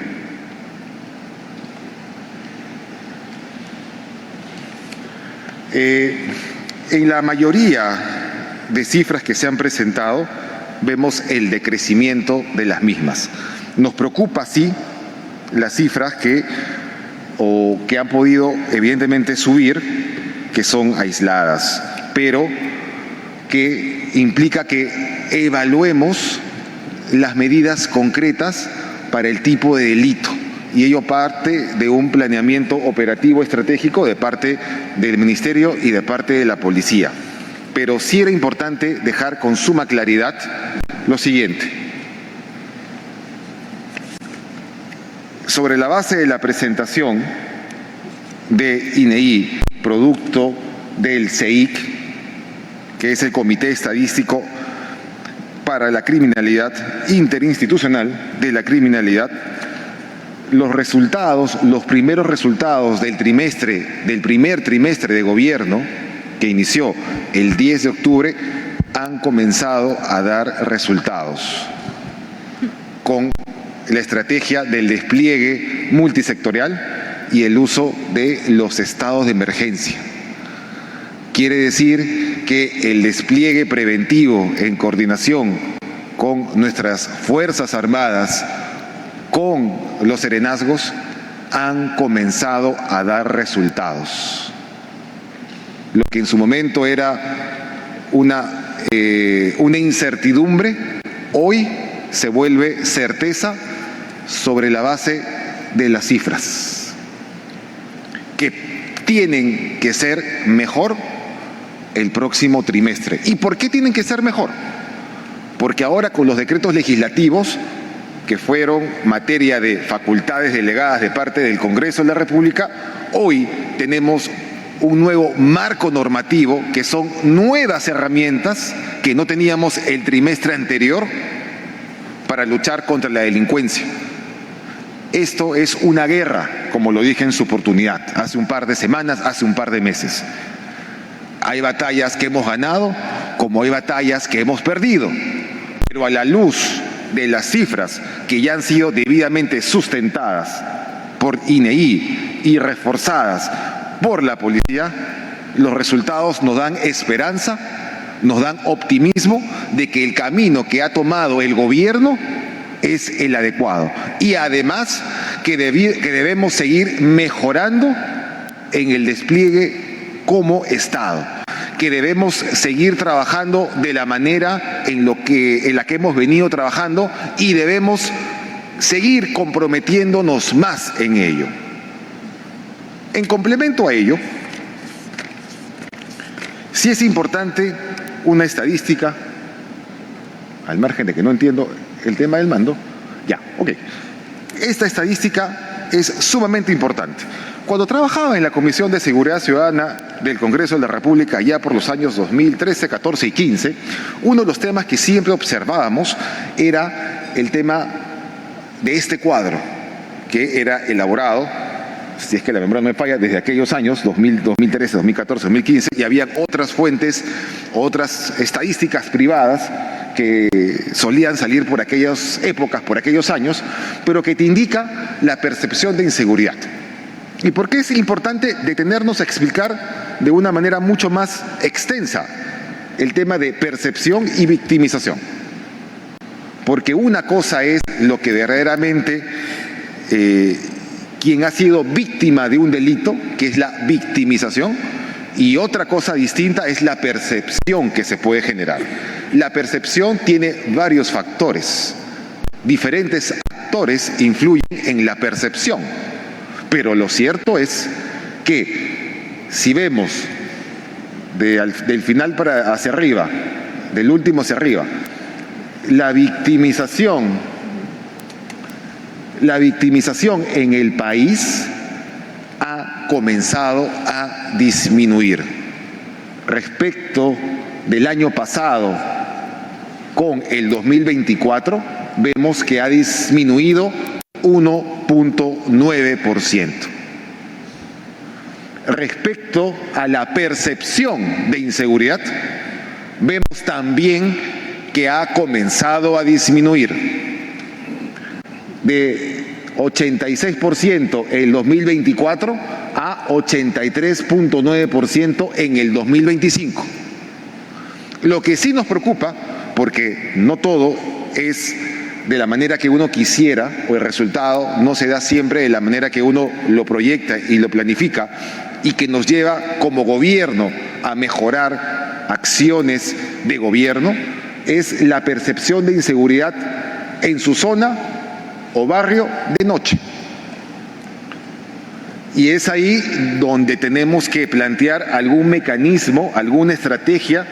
En la mayoría de cifras que se han presentado, vemos el decrecimiento de las mismas. Nos preocupa, sí, las cifras que han podido evidentemente subir, que son aisladas, pero que implica que evaluemos las medidas concretas para el tipo de delito. Y ello parte de un planeamiento operativo estratégico de parte del Ministerio y de parte de la Policía. Pero sí era importante dejar con suma claridad lo siguiente. Sobre la base de la presentación de INEI, producto del CEIC, que es el Comité Estadístico para la Criminalidad Interinstitucional de la Criminalidad, los primeros resultados del primer trimestre de gobierno, que inició el 10 de octubre, han comenzado a dar resultados con la estrategia del despliegue multisectorial y el uso de los estados de emergencia. Quiere decir que el despliegue preventivo en coordinación con nuestras Fuerzas Armadas, con los serenazgos, han comenzado a dar resultados. Lo que en su momento era una incertidumbre, hoy se vuelve certeza sobre la base de las cifras, que tienen que ser mejor el próximo trimestre. ¿Y por qué tienen que ser mejor? Porque ahora con los decretos legislativos, que fueron materia de facultades delegadas de parte del Congreso de la República, hoy tenemos un nuevo marco normativo, que son nuevas herramientas que no teníamos el trimestre anterior para luchar contra la delincuencia. Esto es una guerra, como lo dije en su oportunidad, hace un par de semanas, hace un par de meses. Hay batallas que hemos ganado, como hay batallas que hemos perdido, pero a la luz de las cifras que ya han sido debidamente sustentadas por INEI y reforzadas por la policía, los resultados nos dan esperanza, nos dan optimismo de que el camino que ha tomado el gobierno es el adecuado. Y además que debemos seguir mejorando en el despliegue como Estado, que debemos seguir trabajando de la manera en la que hemos venido trabajando y debemos seguir comprometiéndonos más en ello. En complemento a ello, sí es importante una estadística, al margen de que no entiendo el tema del mando. Ya, ok. Esta estadística es sumamente importante. Cuando trabajaba en la Comisión de Seguridad Ciudadana del Congreso de la República, ya por los años 2013, 14 y 15, uno de los temas que siempre observábamos era el tema de este cuadro, que era elaborado, si es que la memoria no me falla, desde aquellos años, 2013, 2014, 2015, y había otras fuentes, otras estadísticas privadas que solían salir por aquellas épocas, por aquellos años, pero que te indica la percepción de inseguridad. ¿Y por qué es importante detenernos a explicar de una manera mucho más extensa el tema de percepción y victimización? Porque una cosa es lo que verdaderamente quien ha sido víctima de un delito, que es la victimización, y otra cosa distinta es la percepción que se puede generar. La percepción tiene varios factores. Diferentes actores influyen en la percepción. Pero lo cierto es que si vemos del final hacia arriba, del último hacia arriba, la victimización en el país ha comenzado a disminuir. Respecto del año pasado con el 2024, vemos que ha disminuido 1.9%. Respecto a la percepción de inseguridad, vemos también que ha comenzado a disminuir de 86% en el 2024 a 83.9% en el 2025. Lo que sí nos preocupa, porque no todo es de la manera que uno quisiera, o el resultado no se da siempre de la manera que uno lo proyecta y lo planifica, y que nos lleva como gobierno a mejorar acciones de gobierno, es la percepción de inseguridad en su zona o barrio de noche. Y es ahí donde tenemos que plantear algún mecanismo, alguna estrategia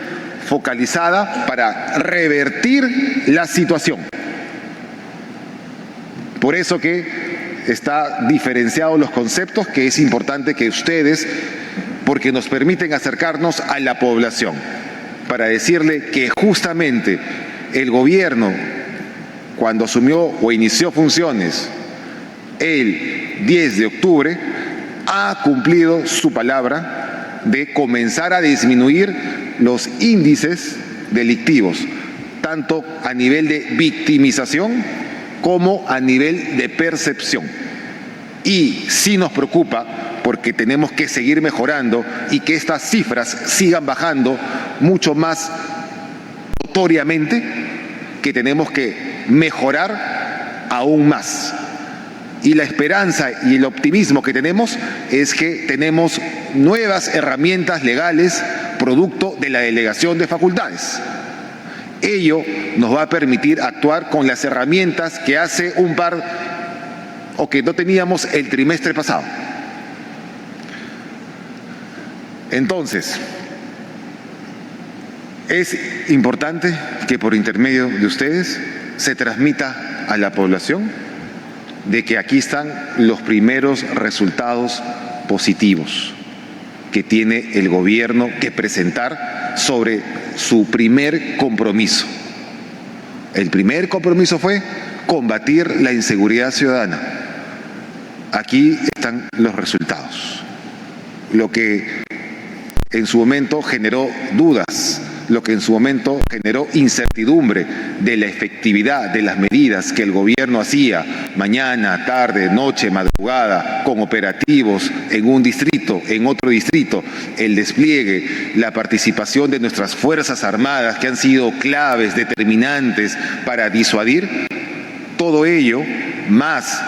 focalizada para revertir la situación. Por eso que está diferenciados los conceptos, que es importante que ustedes, porque nos permiten acercarnos a la población, para decirle que justamente el gobierno, cuando asumió o inició funciones el 10 de octubre, ha cumplido su palabra de comenzar a disminuir los índices delictivos, tanto a nivel de victimización como a nivel de percepción. Y sí nos preocupa porque tenemos que seguir mejorando y que estas cifras sigan bajando mucho más notoriamente, que tenemos que mejorar aún más. Y la esperanza y el optimismo que tenemos es que tenemos nuevas herramientas legales producto de la delegación de facultades. Ello nos va a permitir actuar con las herramientas que hace un par o que no teníamos el trimestre pasado. Entonces, es importante que por intermedio de ustedes se transmita a la población de que aquí están los primeros resultados positivos que tiene el gobierno que presentar sobre su primer compromiso. El primer compromiso fue combatir la inseguridad ciudadana. Aquí están los resultados. Lo que en su momento generó dudas, lo que en su momento generó incertidumbre de la efectividad de las medidas que el gobierno hacía mañana, tarde, noche, madrugada, con operativos en un distrito, en otro distrito, el despliegue, la participación de nuestras Fuerzas Armadas que han sido claves, determinantes para disuadir, todo ello, más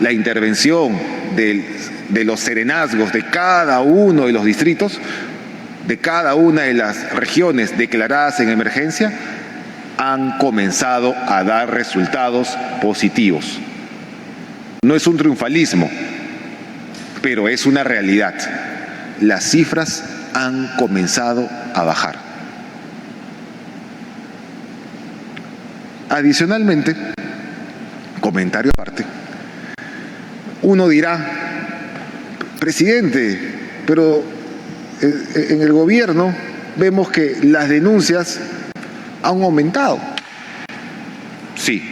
la intervención de los serenazgos de cada uno de los distritos, de cada una de las regiones declaradas en emergencia, han comenzado a dar resultados positivos. No es un triunfalismo, pero es una realidad. Las cifras han comenzado a bajar. Adicionalmente, comentario aparte, uno dirá, presidente, pero en el gobierno vemos que las denuncias han aumentado. Sí,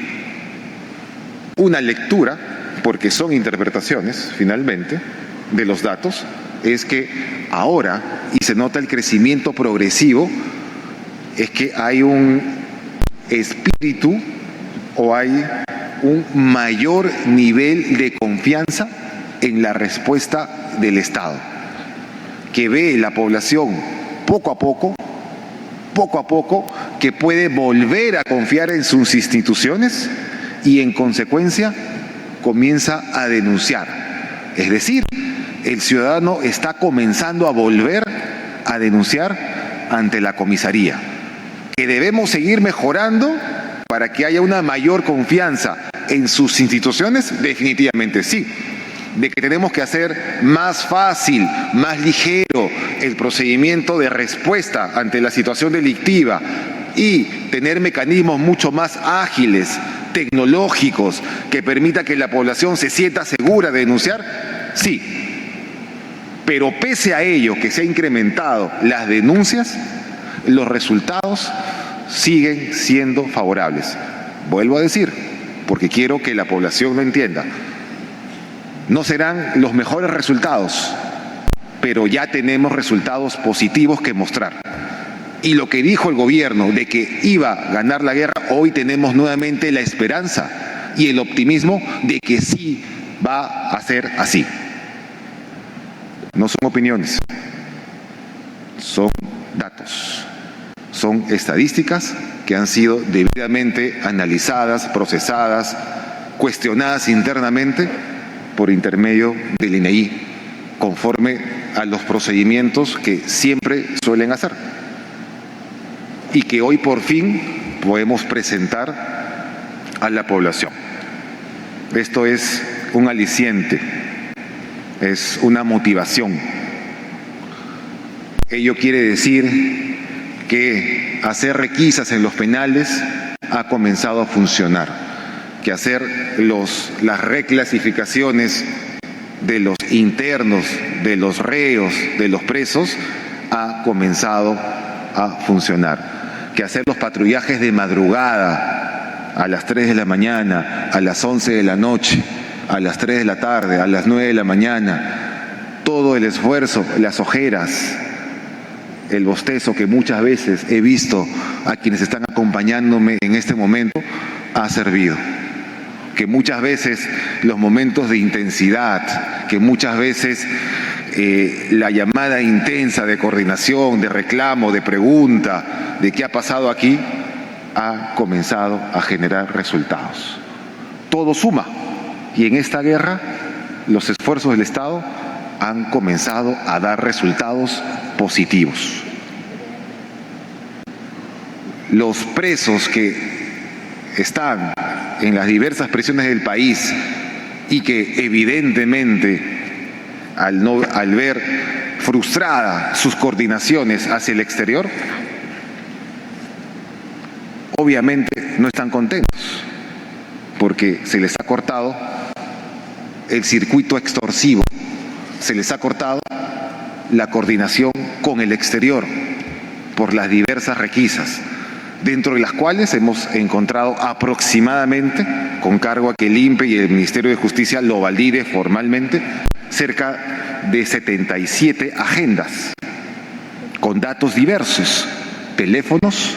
una lectura, porque son interpretaciones finalmente de los datos, es que ahora, y se nota el crecimiento progresivo, es que hay un espíritu o hay un mayor nivel de confianza en la respuesta del Estado, que ve la población poco a poco, que puede volver a confiar en sus instituciones y en consecuencia comienza a denunciar. Es decir, el ciudadano está comenzando a volver a denunciar ante la comisaría. ¿Que debemos seguir mejorando para que haya una mayor confianza en sus instituciones? Definitivamente sí. De que tenemos que hacer más fácil, más ligero el procedimiento de respuesta ante la situación delictiva y tener mecanismos mucho más ágiles, tecnológicos, que permita que la población se sienta segura de denunciar, sí. Pero pese a ello, que se han incrementado las denuncias, los resultados siguen siendo favorables. Vuelvo a decir, porque quiero que la población lo entienda. No serán los mejores resultados, pero ya tenemos resultados positivos que mostrar. Y lo que dijo el gobierno de que iba a ganar la guerra, hoy tenemos nuevamente la esperanza y el optimismo de que sí va a ser así. No son opiniones, son datos, son estadísticas que han sido debidamente analizadas, procesadas, cuestionadas internamente por intermedio del INEI, conforme a los procedimientos que siempre suelen hacer y que hoy por fin podemos presentar a la población. Esto es un aliciente, es una motivación. Ello quiere decir que hacer requisas en los penales ha comenzado a funcionar, que hacer las reclasificaciones de los internos, de los reos, de los presos, ha comenzado a funcionar, que hacer los patrullajes de madrugada a las 3 de la mañana, a las 11 de la noche, a las 3 de la tarde, a las 9 de la mañana, todo el esfuerzo, las ojeras, el bostezo que muchas veces he visto a quienes están acompañándome en este momento, ha servido. Que muchas veces los momentos de intensidad, que muchas veces la llamada intensa de coordinación, de reclamo, de pregunta, de qué ha pasado aquí, ha comenzado a generar resultados. Todo suma, y en esta guerra los esfuerzos del Estado han comenzado a dar resultados positivos. Los presos que están en las diversas prisiones del país y que evidentemente al ver frustradas sus coordinaciones hacia el exterior, obviamente no están contentos porque se les ha cortado el circuito extorsivo, se les ha cortado la coordinación con el exterior por las diversas requisas, dentro de las cuales hemos encontrado aproximadamente, con cargo a que el INPE y el Ministerio de Justicia lo valide formalmente, cerca de 77 agendas, con datos diversos, teléfonos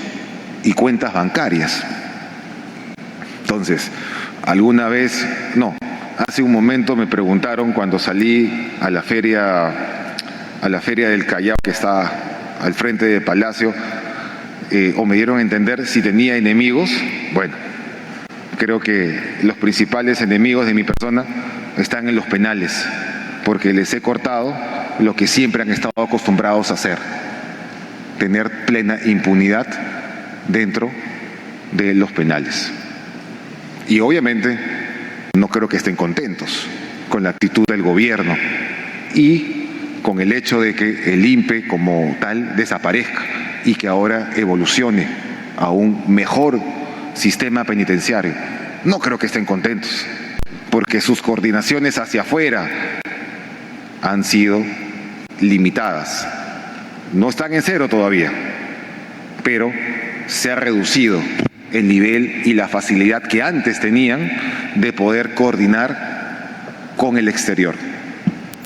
y cuentas bancarias. Entonces, hace un momento me preguntaron cuando salí a la feria del Callao, que está al frente del Palacio, o me dieron a entender si tenía enemigos. Bueno, creo que los principales enemigos de mi persona están en los penales, porque les he cortado lo que siempre han estado acostumbrados a hacer, tener plena impunidad dentro de los penales. Y obviamente no creo que estén contentos con la actitud del gobierno y con el hecho de que el INPE como tal desaparezca y que ahora evolucione a un mejor sistema penitenciario. No creo que estén contentos, porque sus coordinaciones hacia afuera han sido limitadas. No están en cero todavía, pero se ha reducido el nivel y la facilidad que antes tenían de poder coordinar con el exterior.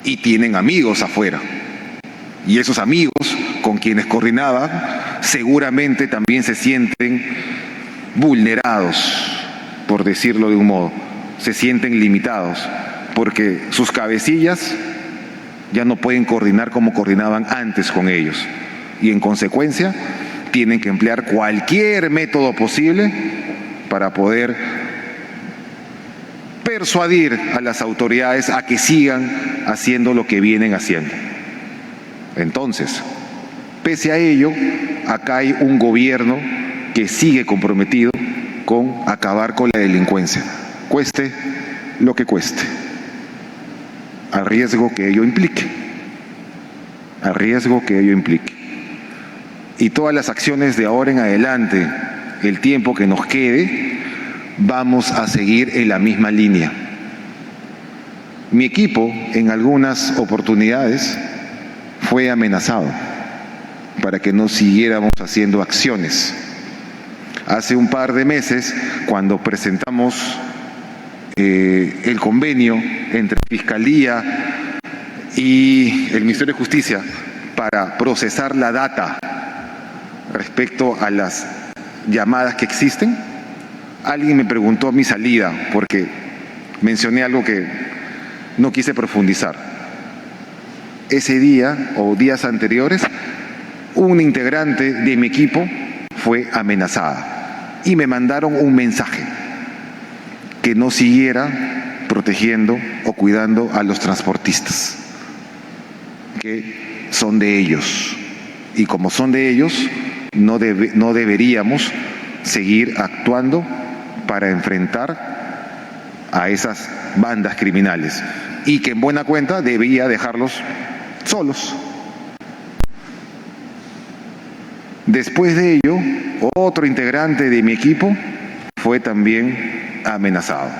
Y tienen amigos afuera. Y esos amigos con quienes coordinaban seguramente también se sienten vulnerados, por decirlo de un modo. Se sienten limitados porque sus cabecillas ya no pueden coordinar como coordinaban antes con ellos. Y en consecuencia tienen que emplear cualquier método posible para poder persuadir a las autoridades a que sigan haciendo lo que vienen haciendo. Entonces, pese a ello, acá hay un gobierno que sigue comprometido con acabar con la delincuencia, cueste lo que cueste, al riesgo que ello implique, Y todas las acciones de ahora en adelante, el tiempo que nos quede, vamos a seguir en la misma línea. Mi equipo, en algunas oportunidades, fue amenazado para que no siguiéramos haciendo acciones. Hace un par de meses, cuando presentamos el convenio entre Fiscalía y el Ministerio de Justicia para procesar la data respecto a las llamadas que existen, alguien me preguntó a mi salida, porque mencioné algo que no quise profundizar. Ese día o días anteriores, un integrante de mi equipo fue amenazada y me mandaron un mensaje que no siguiera protegiendo o cuidando a los transportistas, que son de ellos. Y como son de ellos, no deberíamos seguir actuando para enfrentar a esas bandas criminales, y que en buena cuenta debía dejarlos solos. Después de ello, otro integrante de mi equipo fue también amenazado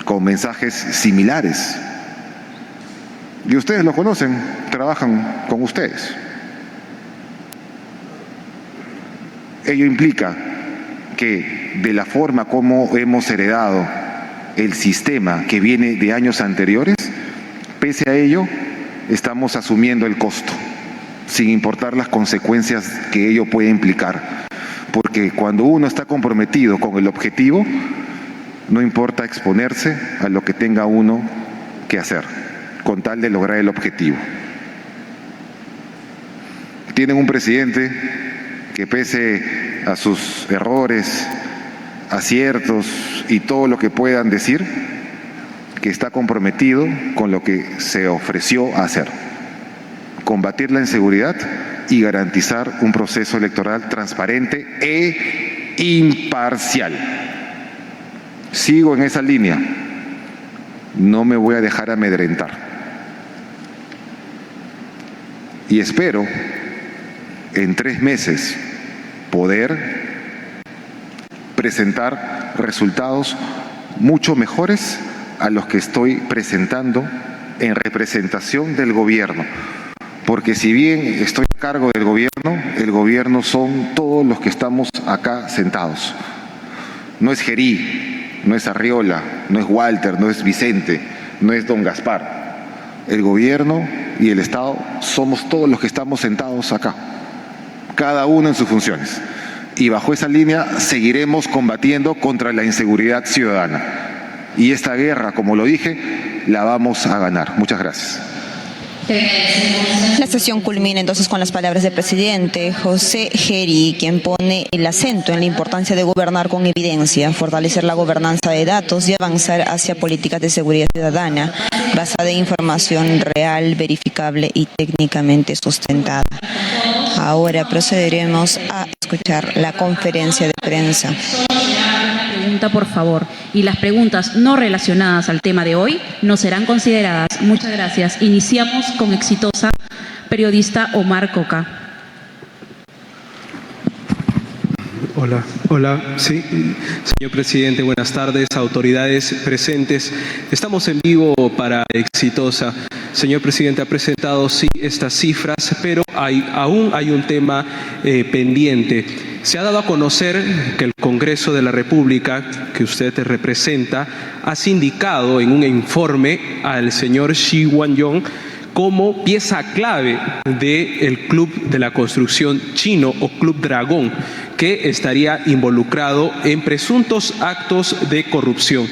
con mensajes similares. Y ustedes lo conocen, trabajan con ustedes. Ello implica que de la forma como hemos heredado el sistema que viene de años anteriores, pese a ello, estamos asumiendo el costo, sin importar las consecuencias que ello puede implicar. Porque cuando uno está comprometido con el objetivo, no importa exponerse a lo que tenga uno que hacer, con tal de lograr el objetivo. Tienen un presidente que, pese a sus errores, aciertos y todo lo que puedan decir, que está comprometido con lo que se ofreció a hacer: combatir la inseguridad y garantizar un proceso electoral transparente e imparcial. Sigo en esa línea, no me voy a dejar amedrentar. Y espero en 3 meses poder presentar resultados mucho mejores a los que estoy presentando en representación del gobierno. Porque si bien estoy a cargo del gobierno, el gobierno son todos los que estamos acá sentados. No es Gerí, no es Arriola, no es Walter, no es Vicente, no es don Gaspar. El gobierno y el Estado somos todos los que estamos sentados acá, cada uno en sus funciones. Y bajo esa línea seguiremos combatiendo contra la inseguridad ciudadana. Y esta guerra, como lo dije, la vamos a ganar. Muchas gracias. La sesión culmina entonces con las palabras del presidente José Gerí, quien pone el acento en la importancia de gobernar con evidencia, fortalecer la gobernanza de datos y avanzar hacia políticas de seguridad ciudadana basada en información real, verificable y técnicamente sustentada. Ahora procederemos a escuchar la conferencia de prensa. Pregunta, por favor, y las preguntas no relacionadas al tema de hoy no serán consideradas. Muchas gracias. Iniciamos con exitosa periodista Omar Coca. Sí, señor presidente, buenas tardes, autoridades presentes. Estamos en vivo para Exitosa. Señor presidente, ha presentado sí estas cifras, pero aún hay un tema pendiente. Se ha dado a conocer que el Congreso de la República, que usted representa, ha sindicado en un informe al señor Xi Guangyong como pieza clave del Club de la Construcción chino o Club Dragón, que estaría involucrado en presuntos actos de corrupción.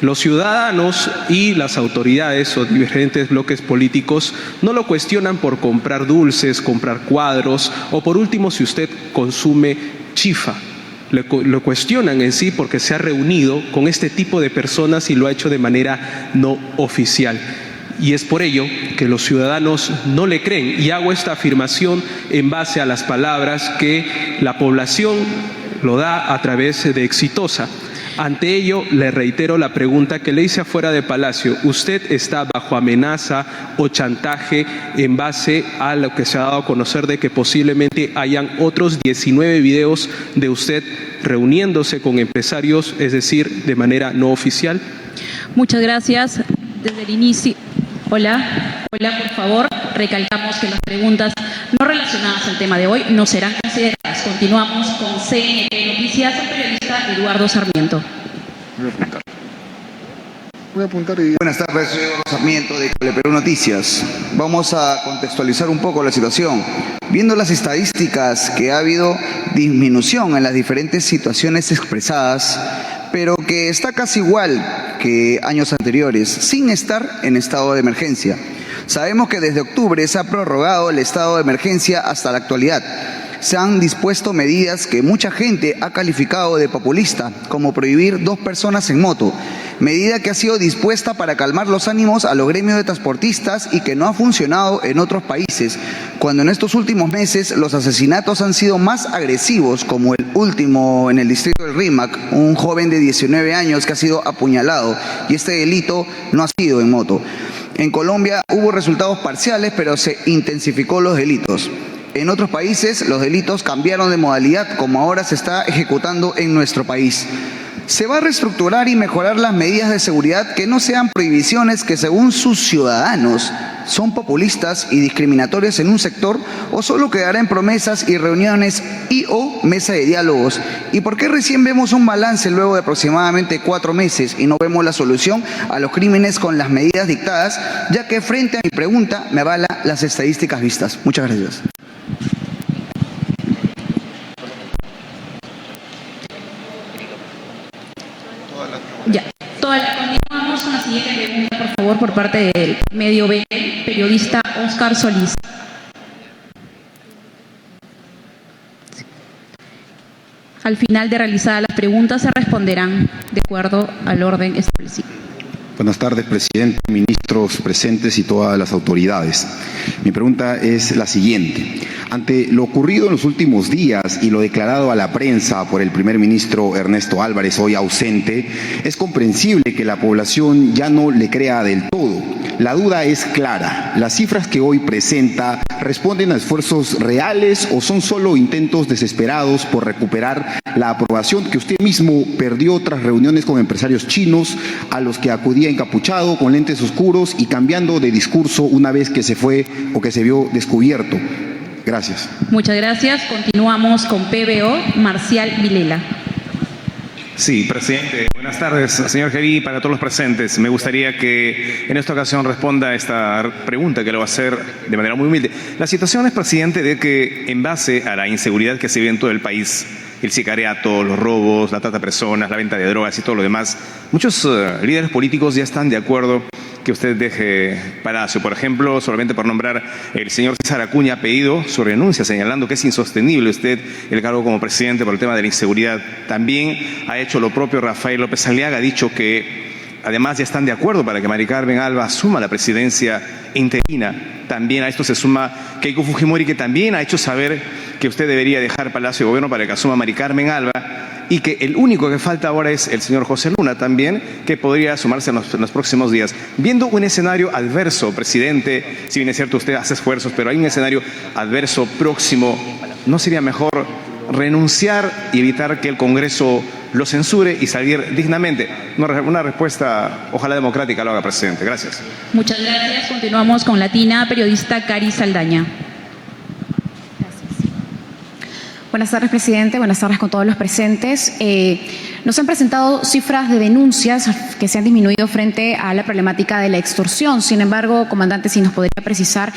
Los ciudadanos y las autoridades o diferentes bloques políticos no lo cuestionan por comprar dulces, comprar cuadros o por último si usted consume chifa. Lo cuestionan en sí porque se ha reunido con este tipo de personas y lo ha hecho de manera no oficial. Y es por ello que los ciudadanos no le creen. Y hago esta afirmación en base a las palabras que la población lo da a través de Exitosa. Ante ello, le reitero la pregunta que le hice afuera de Palacio. ¿Usted está bajo amenaza o chantaje en base a lo que se ha dado a conocer de que posiblemente hayan otros 19 videos de usted reuniéndose con empresarios, es decir, de manera no oficial? Muchas gracias. Desde el inicio... Hola, por favor, recalcamos que las preguntas no relacionadas al tema de hoy no serán consideradas. Continuamos con CNT Noticias, el periodista Eduardo Sarmiento. Voy a apuntar y... Buenas tardes, soy Eduardo Sarmiento de Cable Perú Noticias. Vamos a contextualizar un poco la situación. Viendo las estadísticas que ha habido disminución en las diferentes situaciones expresadas, pero que está casi igual que años anteriores, sin estar en estado de emergencia. Sabemos que desde octubre se ha prorrogado el estado de emergencia hasta la actualidad. Se han dispuesto medidas que mucha gente ha calificado de populista, como prohibir 2 personas en moto, medida que ha sido dispuesta para calmar los ánimos a los gremios de transportistas y que no ha funcionado en otros países, cuando en estos últimos meses los asesinatos han sido más agresivos, como el último en el distrito del Rímac, un joven de 19 años que ha sido apuñalado, y este delito no ha sido en moto. En Colombia hubo resultados parciales, pero se intensificó los delitos. En otros países los delitos cambiaron de modalidad, como ahora se está ejecutando en nuestro país. Se va a reestructurar y mejorar las medidas de seguridad que no sean prohibiciones que según sus ciudadanos son populistas y discriminatorias en un sector, o solo quedará en promesas y reuniones y o mesa de diálogos. ¿Y por qué recién vemos un balance luego de aproximadamente 4 meses y no vemos la solución a los crímenes con las medidas dictadas, ya que frente a mi pregunta me avala las estadísticas vistas? Muchas gracias. Continuamos con la siguiente pregunta, por favor, por parte del medio B, periodista Óscar Solís. Al final de realizadas las preguntas se responderán de acuerdo al orden establecido. Buenas tardes, presidente, ministros presentes y todas las autoridades. Mi pregunta es la siguiente. Ante lo ocurrido en los últimos días y lo declarado a la prensa por el primer ministro Ernesto Álvarez, hoy ausente, es comprensible que la población ya no le crea del todo. La duda es clara. ¿Las cifras que hoy presenta responden a esfuerzos reales o son solo intentos desesperados por recuperar la aprobación que usted mismo perdió tras reuniones con empresarios chinos a los que acudía encapuchado, con lentes oscuros y cambiando de discurso una vez que se fue o que se vio descubierto? Gracias. Muchas gracias. Continuamos con PBO, Marcial Vilela. Sí, presidente. Buenas tardes, señor Gerí, para todos los presentes. Me gustaría que en esta ocasión responda a esta pregunta que le voy a hacer de manera muy humilde. La situación es, presidente, de que en base a la inseguridad que se vive en todo el país, el sicariato, los robos, la trata de personas, la venta de drogas y todo lo demás, muchos líderes políticos ya están de acuerdo que usted deje Palacio. Por ejemplo, solamente por nombrar, el señor César Acuña ha pedido su renuncia, señalando que es insostenible usted el cargo como presidente por el tema de la inseguridad. También ha hecho lo propio Rafael López Aliaga, ha dicho que además ya están de acuerdo para que Mari Carmen Alba asuma la presidencia interina. También a esto se suma Keiko Fujimori, que también ha hecho saber que usted debería dejar Palacio de Gobierno para que asuma Mari Carmen Alba, y que el único que falta ahora es el señor José Luna también, que podría sumarse en los próximos días. Viendo un escenario adverso, presidente, si bien es cierto usted hace esfuerzos, pero hay un escenario adverso próximo, ¿no sería mejor renunciar y evitar que el Congreso lo censure y salir dignamente. Una respuesta, ojalá democrática, lo haga, presidente. Gracias. Muchas gracias. Continuamos con Latina, periodista Cari Saldaña. Buenas tardes, presidente. Buenas tardes con todos los presentes. Nos han presentado cifras de denuncias que se han disminuido frente a la problemática de la extorsión. Sin embargo, comandante, si nos podría precisar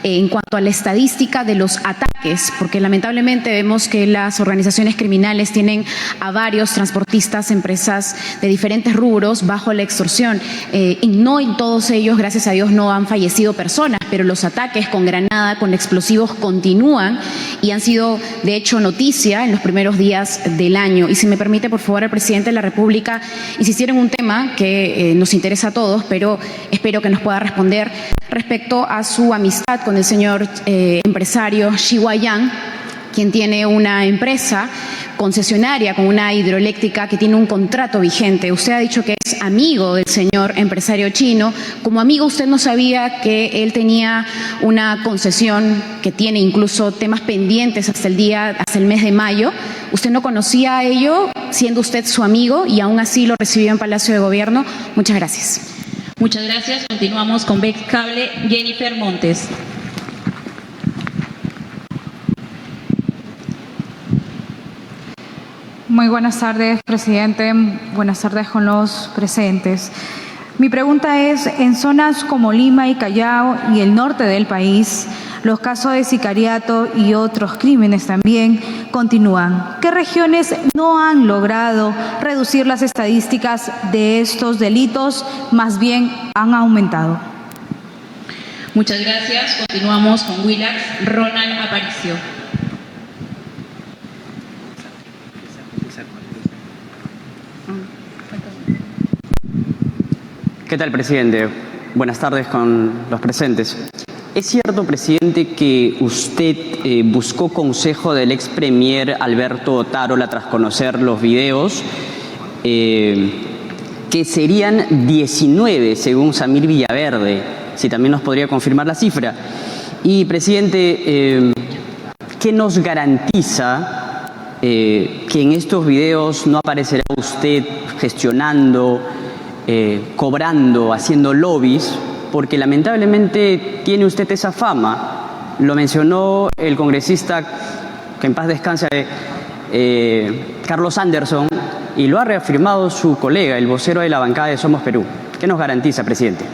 en cuanto a la estadística de los ataques, porque lamentablemente vemos que las organizaciones criminales tienen a varios transportistas, empresas de diferentes rubros bajo la extorsión. Y no en todos ellos, gracias a Dios, no han fallecido personas, pero los ataques con granada, con explosivos continúan y han sido, de hecho, noticia en los primeros días del año. Y si me permite, por favor, el presidente de la República insistiera en un tema que nos interesa a todos, pero espero que nos pueda responder respecto a su amistad con el señor empresario Xi Guoyang, quien tiene una empresa concesionaria con una hidroeléctrica que tiene un contrato vigente. Usted ha dicho que es amigo del señor empresario chino. Como amigo, usted no sabía que él tenía una concesión que tiene incluso temas pendientes hasta el mes de mayo. Usted no conocía ello, siendo usted su amigo, y aún así lo recibió en Palacio de Gobierno. Muchas gracias. Muchas gracias. Continuamos con Vex Cable, Jennifer Montes. Muy buenas tardes, presidente. Buenas tardes con los presentes. Mi pregunta es, en zonas como Lima y Callao y el norte del país, los casos de sicariato y otros crímenes también continúan. ¿Qué regiones no han logrado reducir las estadísticas de estos delitos? Más bien han aumentado. Muchas gracias. Continuamos con Willax, Ronald Aparicio. ¿Qué tal, presidente? Buenas tardes con los presentes. ¿Es cierto, presidente, que usted buscó consejo del ex premier Alberto Otárola tras conocer los videos, que serían 19 según Samir Villaverde? Si también nos podría confirmar la cifra. Y, presidente, ¿qué nos garantiza que en estos videos no aparecerá usted gestionando, cobrando, haciendo lobbies? Porque lamentablemente tiene usted esa fama. Lo mencionó el congresista, que en paz descanse, Carlos Anderson, y lo ha reafirmado su colega, el vocero de la bancada de Somos Perú. ¿Qué nos garantiza, presidente?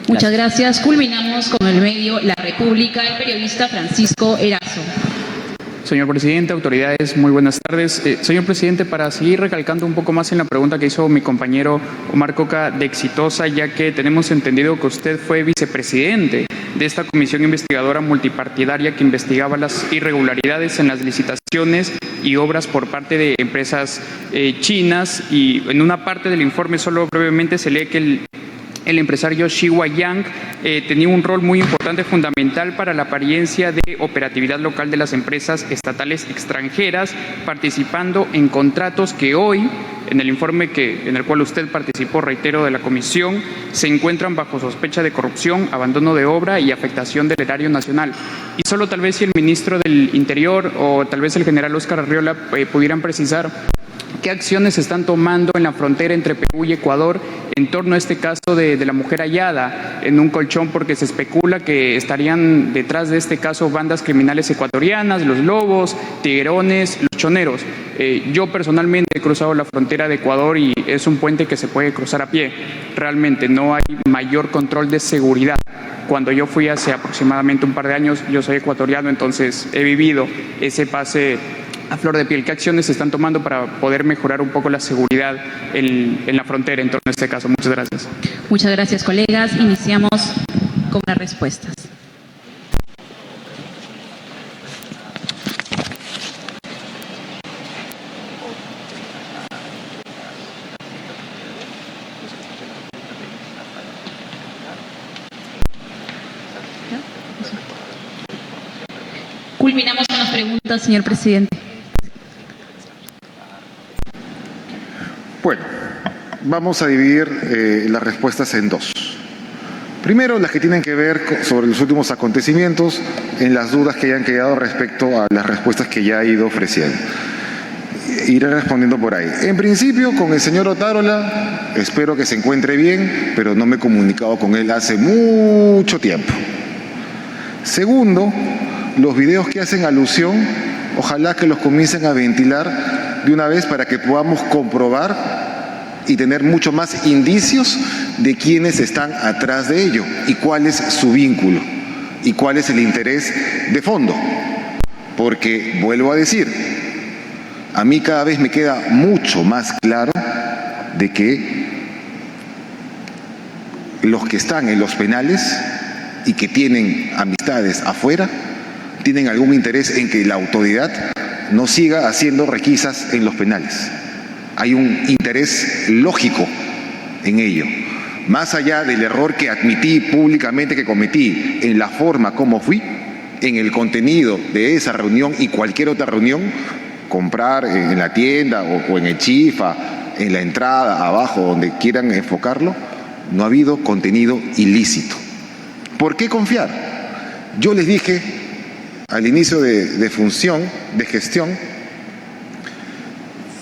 Muchas gracias. Culminamos con el medio La República, el periodista Francisco Erazo. Señor presidente, autoridades, muy buenas tardes. Señor presidente, para seguir recalcando un poco más en la pregunta que hizo mi compañero Omar Coca de Exitosa, ya que tenemos entendido que usted fue vicepresidente de esta comisión investigadora multipartidaria que investigaba las irregularidades en las licitaciones y obras por parte de empresas chinas, y en una parte del informe, solo brevemente, se lee que el empresario Xi Guoyang tenía un rol muy importante, fundamental para la apariencia de operatividad local de las empresas estatales extranjeras, participando en contratos que hoy, en el informe en el cual usted participó, reitero, de la comisión, se encuentran bajo sospecha de corrupción, abandono de obra y afectación del erario nacional. Y solo tal vez si el ministro del Interior o tal vez el general Óscar Arriola pudieran precisar qué acciones se están tomando en la frontera entre Perú y Ecuador en torno a este caso de la mujer hallada en un colchón, porque se especula que estarían detrás de este caso bandas criminales ecuatorianas, los lobos, tiguerones, los choneros. Yo personalmente he cruzado la frontera de Ecuador y es un puente que se puede cruzar a pie. Realmente no hay mayor control de seguridad. Cuando yo fui hace aproximadamente un par de años, yo soy ecuatoriano, entonces he vivido ese pase a flor de piel. ¿Qué acciones se están tomando para poder mejorar un poco la seguridad en la frontera en torno a este caso? Muchas gracias. Muchas gracias, colegas. Iniciamos con las respuestas. Culminamos con las preguntas, señor presidente. Bueno, vamos a dividir las respuestas en dos. Primero, las que tienen que ver sobre los últimos acontecimientos, en las dudas que hayan quedado respecto a las respuestas que ya he ido ofreciendo. Iré respondiendo por ahí. En principio, con el señor Otárola, espero que se encuentre bien, pero no me he comunicado con él hace mucho tiempo. Segundo, los videos que hacen alusión, ojalá que los comiencen a ventilar de una vez para que podamos comprobar y tener mucho más indicios de quiénes están atrás de ello y cuál es su vínculo y cuál es el interés de fondo. Porque, vuelvo a decir, a mí cada vez me queda mucho más claro de que los que están en los penales y que tienen amistades afuera, tienen algún interés en que la autoridad no siga haciendo requisas en los penales. Hay un interés lógico en ello. Más allá del error que admití públicamente que cometí en la forma como fui, en el contenido de esa reunión y cualquier otra reunión, comprar en la tienda o en el chifa, en la entrada, abajo, donde quieran enfocarlo, no ha habido contenido ilícito. ¿Por qué confiar? Yo les dije al inicio de gestión,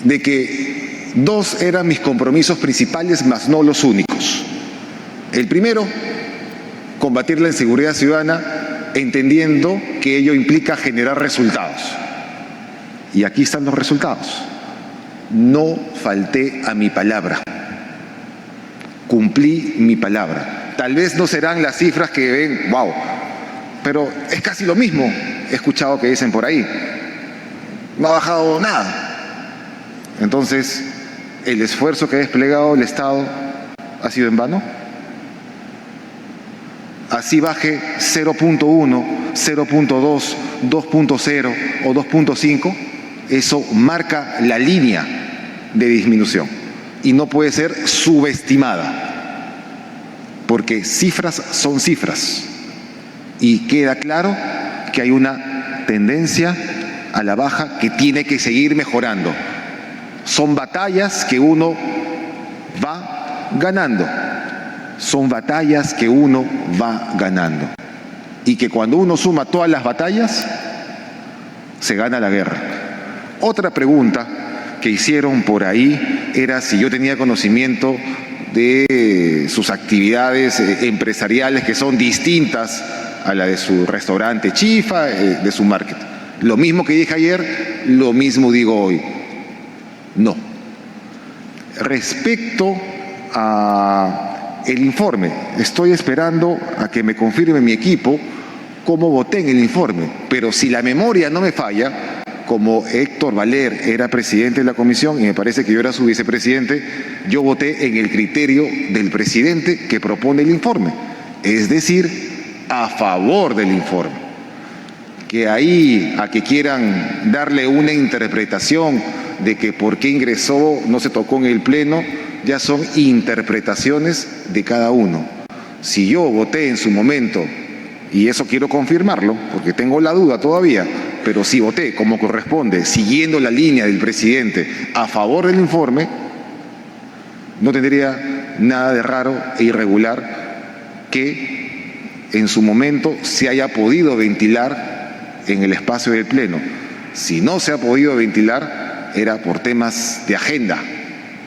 de que 2 eran mis compromisos principales, más no los únicos. El primero, combatir la inseguridad ciudadana, entendiendo que ello implica generar resultados. Y aquí están los resultados. No falté a mi palabra. Cumplí mi palabra. Tal vez no serán las cifras que ven, wow, pero es casi lo mismo. He escuchado que dicen por ahí. No ha bajado nada. Entonces, ¿el esfuerzo que ha desplegado el Estado ha sido en vano? Así baje 0.1, 0.2, 2.0 o 2.5, eso marca la línea de disminución y no puede ser subestimada, porque cifras son cifras y queda claro que hay una tendencia a la baja que tiene que seguir mejorando. Son batallas que uno va ganando. Son batallas que uno va ganando. Y que cuando uno suma todas las batallas, se gana la guerra. Otra pregunta que hicieron por ahí era si yo tenía conocimiento de sus actividades empresariales que son distintas a la de su restaurante chifa, de su market. Lo mismo que dije ayer, lo mismo digo hoy. No. Respecto a el informe, estoy esperando a que me confirme mi equipo cómo voté en el informe, pero si la memoria no me falla, como Héctor Valer era presidente de la comisión y me parece que yo era su vicepresidente, yo voté en el criterio del presidente que propone el informe, es decir, a favor del informe. Que ahí a que quieran darle una interpretación de que por qué ingresó, no se tocó en el pleno, ya son interpretaciones de cada uno. Si yo voté en su momento, y eso quiero confirmarlo, porque tengo la duda todavía, pero si voté como corresponde, siguiendo la línea del presidente a favor del informe, no tendría nada de raro e irregular que en su momento se haya podido ventilar en el espacio del pleno. Si no se ha podido ventilar, era por temas de agenda,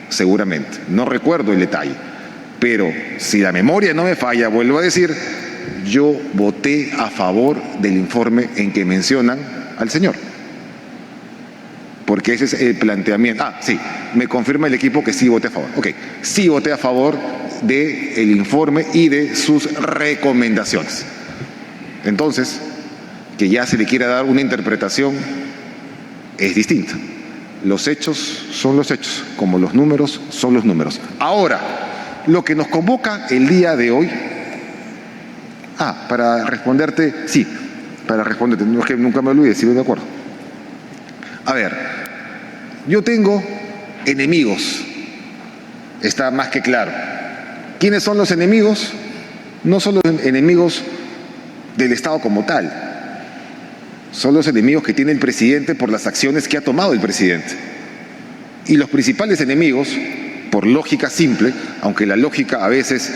seguramente. No recuerdo el detalle. Pero si la memoria no me falla, vuelvo a decir, yo voté a favor del informe en que mencionan al señor. Porque ese es el planteamiento. Ah, sí, me confirma el equipo que sí voté a favor. Ok, sí voté a favor del informe y de sus recomendaciones. Entonces, que ya se le quiera dar una interpretación es distinta. Los hechos son los hechos, como los números son los números. Ahora, lo que nos convoca el día de hoy... para responderte, sí, para responderte, no es que nunca me olvide, si voy de acuerdo. A ver, yo tengo enemigos, está más que claro. ¿Quiénes son los enemigos? No son los enemigos del Estado como tal, son los enemigos que tiene el presidente por las acciones que ha tomado el presidente. Y los principales enemigos, por lógica simple, aunque la lógica a veces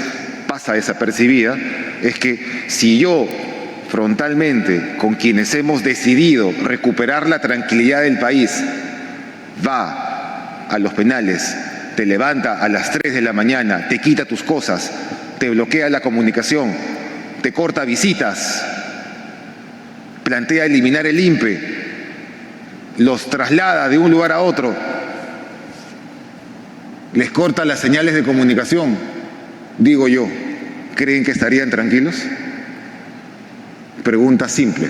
pasa desapercibida es que si yo frontalmente, con quienes hemos decidido recuperar la tranquilidad del país, va a los penales, te levanta a las 3 de la mañana, te quita tus cosas, te bloquea la comunicación, te corta visitas, plantea eliminar el INPE, los traslada de un lugar a otro, les corta las señales de comunicación, digo yo, ¿creen que estarían tranquilos? Pregunta simple,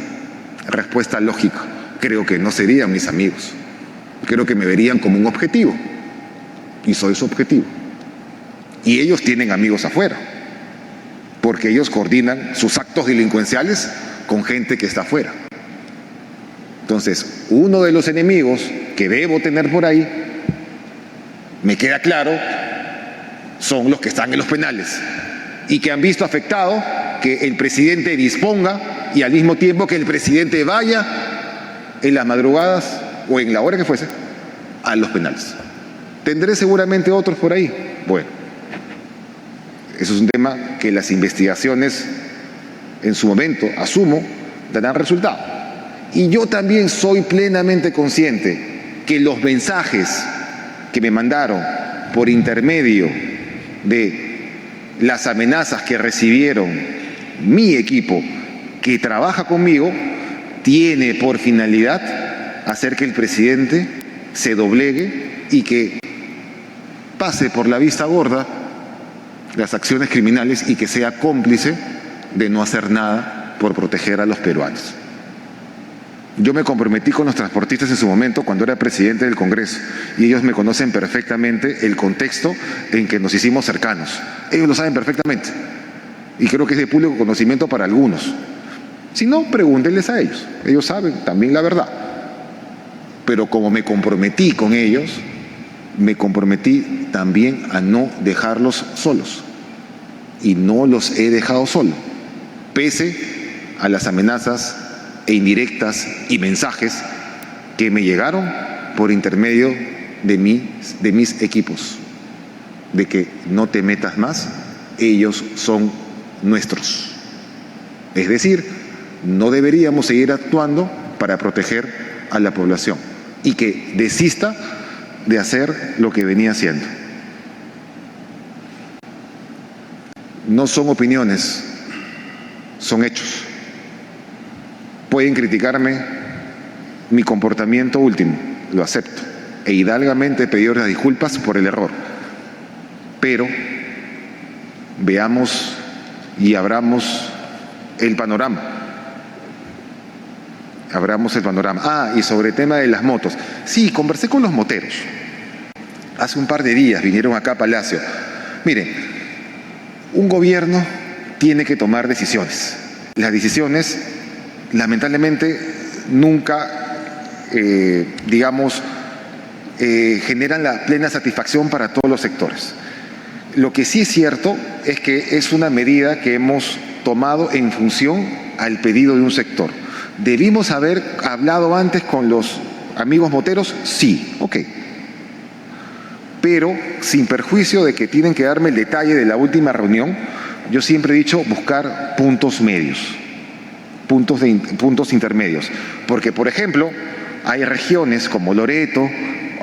respuesta lógica. Creo que no serían mis amigos. Creo que me verían como un objetivo. Y soy su objetivo. Y ellos tienen amigos afuera, porque ellos coordinan sus actos delincuenciales con gente que está afuera. Entonces, uno de los enemigos que debo tener por ahí, me queda claro, son los que están en los penales y que han visto afectado que el presidente disponga y al mismo tiempo que el presidente vaya en las madrugadas o en la hora que fuese a los penales. Tendré seguramente otros por ahí. Bueno, eso es un tema que las investigaciones en su momento, asumo, darán resultado. Y yo también soy plenamente consciente que los mensajes que me mandaron por intermedio de las amenazas que recibieron mi equipo que trabaja conmigo, tiene por finalidad hacer que el presidente se doblegue y que pase por la vista gorda las acciones criminales y que sea cómplice de no hacer nada por proteger a los peruanos. Yo me comprometí con los transportistas en su momento cuando era presidente del Congreso y ellos me conocen perfectamente el contexto en que nos hicimos cercanos. Ellos lo saben perfectamente y creo que es de público conocimiento para algunos. Si no, pregúntenles a ellos. Ellos saben también la verdad. Pero como me comprometí con ellos, me comprometí también a no dejarlos solos. Y no los he dejado solos, pese a las amenazas e indirectas y mensajes que me llegaron por intermedio de mis equipos, de que no te metas más, ellos son nuestros. Es decir, no deberíamos seguir actuando para proteger a la población y que desista de hacer lo que venía haciendo. No son opiniones, son hechos. Pueden criticarme mi comportamiento último, lo acepto, e hidalgamente pedir las disculpas por el error. Pero veamos y abramos el panorama. Abramos el panorama. Y sobre el tema de las motos. Sí, conversé con los moteros. Hace un par de días vinieron acá a Palacio. Miren, un gobierno tiene que tomar decisiones. Las decisiones, lamentablemente, nunca, generan la plena satisfacción para todos los sectores. Lo que sí es cierto es que es una medida que hemos tomado en función al pedido de un sector. ¿Debimos haber hablado antes con los amigos moteros? Sí, ok. Pero sin perjuicio de que tienen que darme el detalle de la última reunión, yo siempre he dicho buscar puntos medios, puntos intermedios. Porque, por ejemplo, hay regiones como Loreto,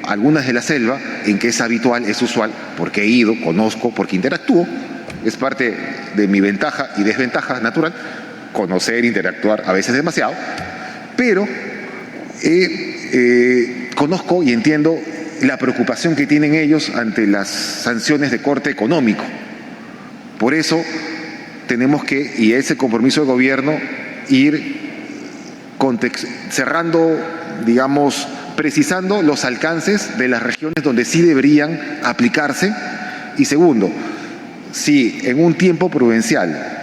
algunas de la selva, en que es habitual, es usual, porque he ido, conozco, porque interactúo, es parte de mi ventaja y desventaja natural, conocer, interactuar, a veces demasiado, pero conozco y entiendo la preocupación que tienen ellos ante las sanciones de corte económico. Por eso tenemos que, y ese compromiso de gobierno, ir cerrando, precisando los alcances de las regiones donde sí deberían aplicarse. Y segundo, si en un tiempo prudencial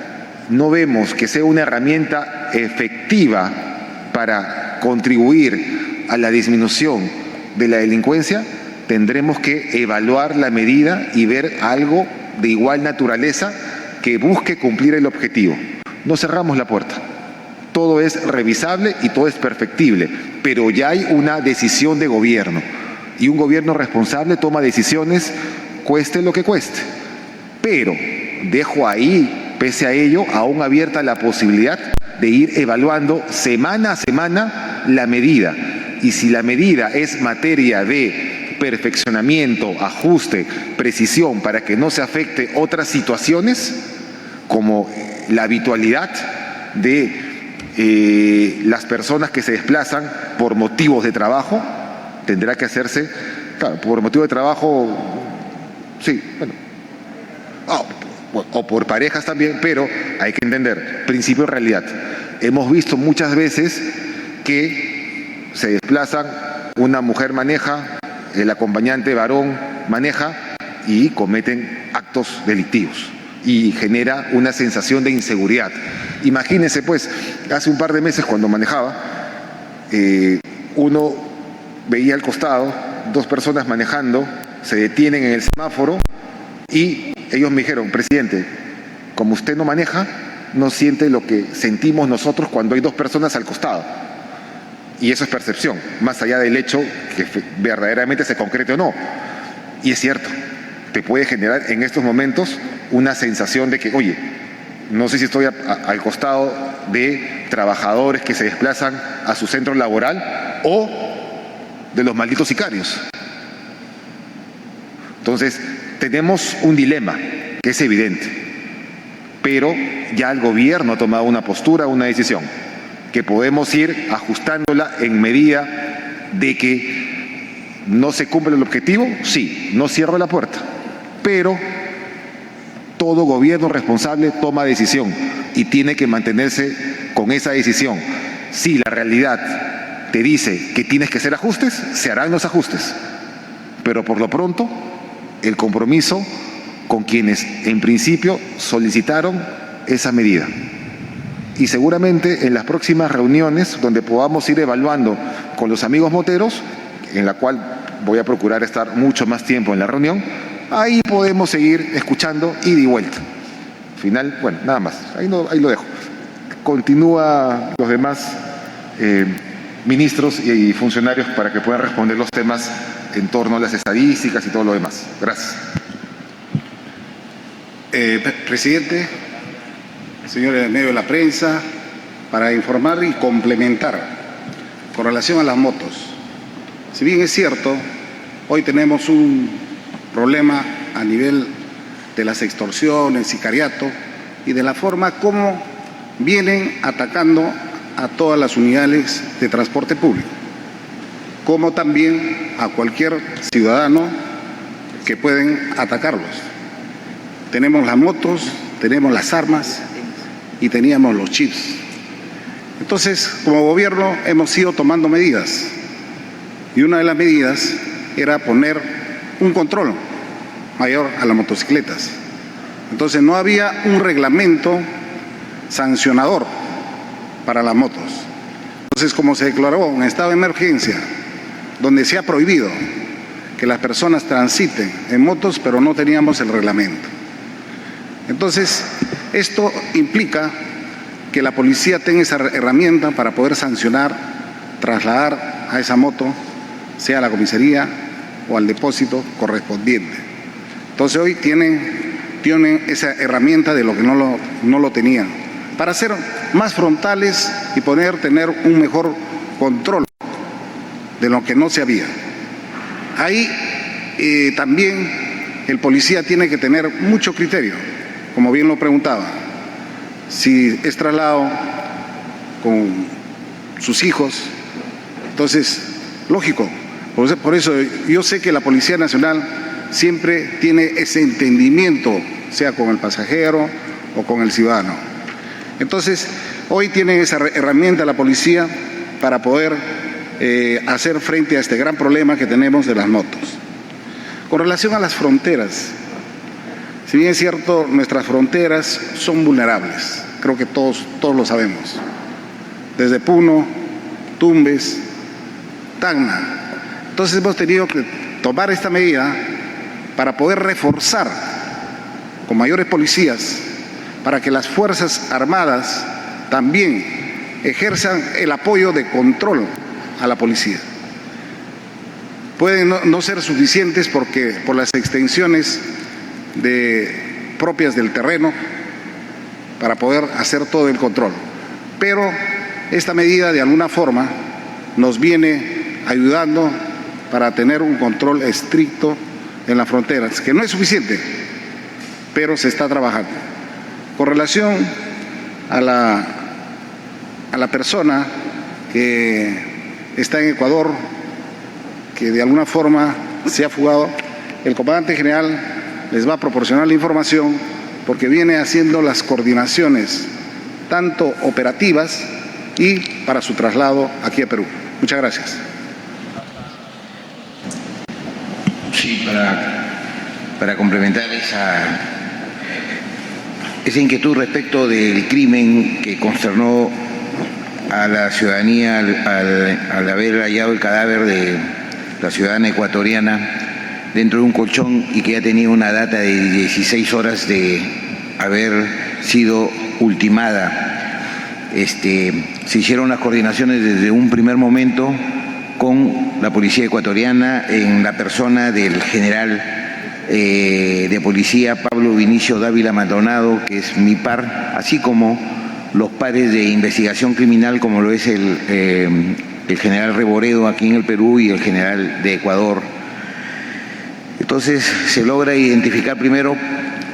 no vemos que sea una herramienta efectiva para contribuir a la disminución de la delincuencia, tendremos que evaluar la medida y ver algo de igual naturaleza que busque cumplir el objetivo. No cerramos la puerta. Todo es revisable y todo es perfectible, pero ya hay una decisión de gobierno y un gobierno responsable toma decisiones cueste lo que cueste. Pero dejo ahí, pese a ello, aún abierta la posibilidad de ir evaluando semana a semana la medida. Y si la medida es materia de perfeccionamiento, ajuste, precisión, para que no se afecte otras situaciones, como la habitualidad de las personas que se desplazan por motivos de trabajo, tendrá que hacerse, claro, por motivo de trabajo, sí, bueno, o por parejas también, pero hay que entender, principio de realidad. Hemos visto muchas veces que se desplazan, una mujer maneja, el acompañante varón maneja y cometen actos delictivos y genera una sensación de inseguridad. Imagínense pues, hace un par de meses cuando manejaba, uno veía al costado, dos personas manejando, se detienen en el semáforo y ellos me dijeron, presidente, como usted no maneja, no siente lo que sentimos nosotros cuando hay dos personas al costado. Y eso es percepción, más allá del hecho que verdaderamente se concrete o no. Y es cierto, te puede generar en estos momentos una sensación de que, oye, no sé si estoy al costado de trabajadores que se desplazan a su centro laboral o de los malditos sicarios. Entonces, tenemos un dilema que es evidente, pero ya el gobierno ha tomado una postura, una decisión, que podemos ir ajustándola en medida de que no se cumple el objetivo. Sí, no cierro la puerta, pero todo gobierno responsable toma decisión y tiene que mantenerse con esa decisión. Si la realidad te dice que tienes que hacer ajustes, se harán los ajustes, pero por lo pronto el compromiso con quienes en principio solicitaron esa medida. Y seguramente en las próximas reuniones donde podamos ir evaluando con los amigos moteros, en la cual voy a procurar estar mucho más tiempo en la reunión, ahí podemos seguir escuchando ida y vuelta. Al final, bueno, nada más, ahí lo dejo. Continúa los demás ministros y funcionarios para que puedan responder los temas en torno a las estadísticas y todo lo demás. Gracias. Presidente, señores del medio de la prensa, para informar y complementar con relación a las motos. Si bien es cierto, hoy tenemos un problema a nivel de las extorsiones, sicariato y de la forma como vienen atacando a todas las unidades de transporte público, como también a cualquier ciudadano que pueden atacarlos. Tenemos las motos, tenemos las armas y teníamos los chips. Entonces, como gobierno hemos ido tomando medidas y una de las medidas era poner un control mayor a las motocicletas. Entonces no había un reglamento sancionador para las motos. Entonces, como se declaró un estado de emergencia, donde se ha prohibido que las personas transiten en motos, pero no teníamos el reglamento. Entonces, esto implica que la policía tenga esa herramienta para poder sancionar, trasladar a esa moto, sea a la comisaría o al depósito correspondiente. Entonces, hoy tienen esa herramienta de lo que no lo tenían, para ser más frontales y poder tener un mejor control de lo que no se había. Ahí también el policía tiene que tener mucho criterio, como bien lo preguntaba. Si es traslado con sus hijos, entonces, lógico, por eso yo sé que la Policía Nacional siempre tiene ese entendimiento, sea con el pasajero o con el ciudadano. Entonces, hoy tienen esa herramienta la policía para poder hacer frente a este gran problema que tenemos de las motos. Con relación a las fronteras, si bien es cierto, nuestras fronteras son vulnerables, creo que todos lo sabemos, desde Puno, Tumbes, Tacna. Entonces hemos tenido que tomar esta medida para poder reforzar con mayores policías, para que las Fuerzas Armadas también ejerzan el apoyo de control a la policía. Pueden no ser suficientes porque por las extensiones de propias del terreno para poder hacer todo el control. Pero esta medida de alguna forma nos viene ayudando para tener un control estricto en las fronteras, que no es suficiente, pero se está trabajando. Con relación a la persona que está en Ecuador, que de alguna forma se ha fugado, el comandante general les va a proporcionar la información porque viene haciendo las coordinaciones, tanto operativas y para su traslado aquí a Perú. Muchas gracias. Sí, para complementar esa inquietud respecto del crimen que consternó a la ciudadanía al haber hallado el cadáver de la ciudadana ecuatoriana dentro de un colchón y que ya tenía una data de 16 horas de haber sido ultimada. Se hicieron las coordinaciones desde un primer momento con la policía ecuatoriana en la persona del general de policía Pablo Vinicio Dávila Maldonado, que es mi par, así como los pares de investigación criminal como lo es el general Reboredo aquí en el Perú y el general de Ecuador. Entonces se logra identificar primero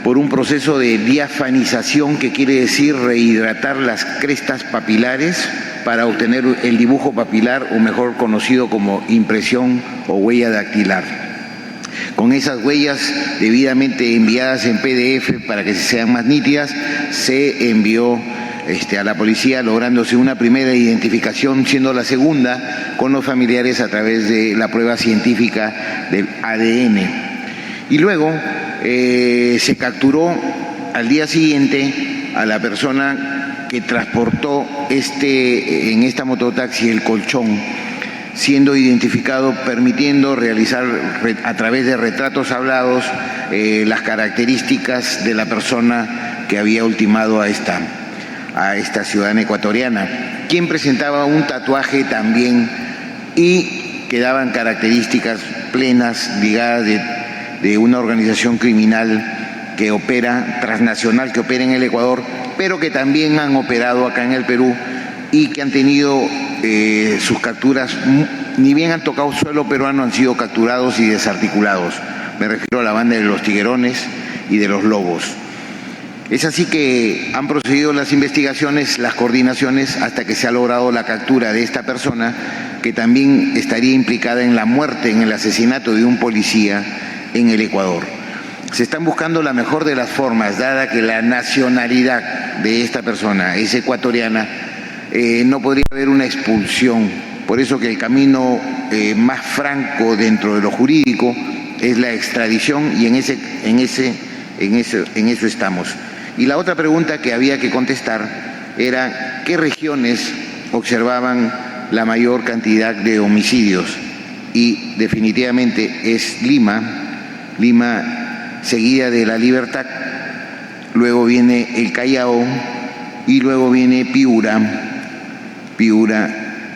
por un proceso de diafanización, que quiere decir rehidratar las crestas papilares para obtener el dibujo papilar, o mejor conocido como impresión o huella dactilar. Con esas huellas debidamente enviadas en PDF para que sean más nítidas, se envió a la policía, lográndose una primera identificación, siendo la segunda con los familiares a través de la prueba científica del ADN. Y luego se capturó al día siguiente a la persona que transportó en esta mototaxi el colchón, siendo identificado, permitiendo realizar a través de retratos hablados las características de la persona que había ultimado a esta ciudadana ecuatoriana, quien presentaba un tatuaje también y que daban características plenas ligadas de una organización criminal que opera, transnacional, que opera en el Ecuador, pero que también han operado acá en el Perú y que han tenido sus capturas, ni bien han tocado suelo peruano, han sido capturados y desarticulados. Me refiero a la banda de los Tiguerones y de los Lobos. Es así que han procedido las investigaciones, las coordinaciones, hasta que se ha logrado la captura de esta persona, que también estaría implicada en la muerte, en el asesinato de un policía en el Ecuador. Se están buscando la mejor de las formas, dada que la nacionalidad de esta persona es ecuatoriana, no podría haber una expulsión. Por eso que el camino más franco dentro de lo jurídico es la extradición, y en eso estamos. Y la otra pregunta que había que contestar era ¿qué regiones observaban la mayor cantidad de homicidios? Y definitivamente es Lima, seguida de La Libertad, luego viene el Callao y luego viene Piura,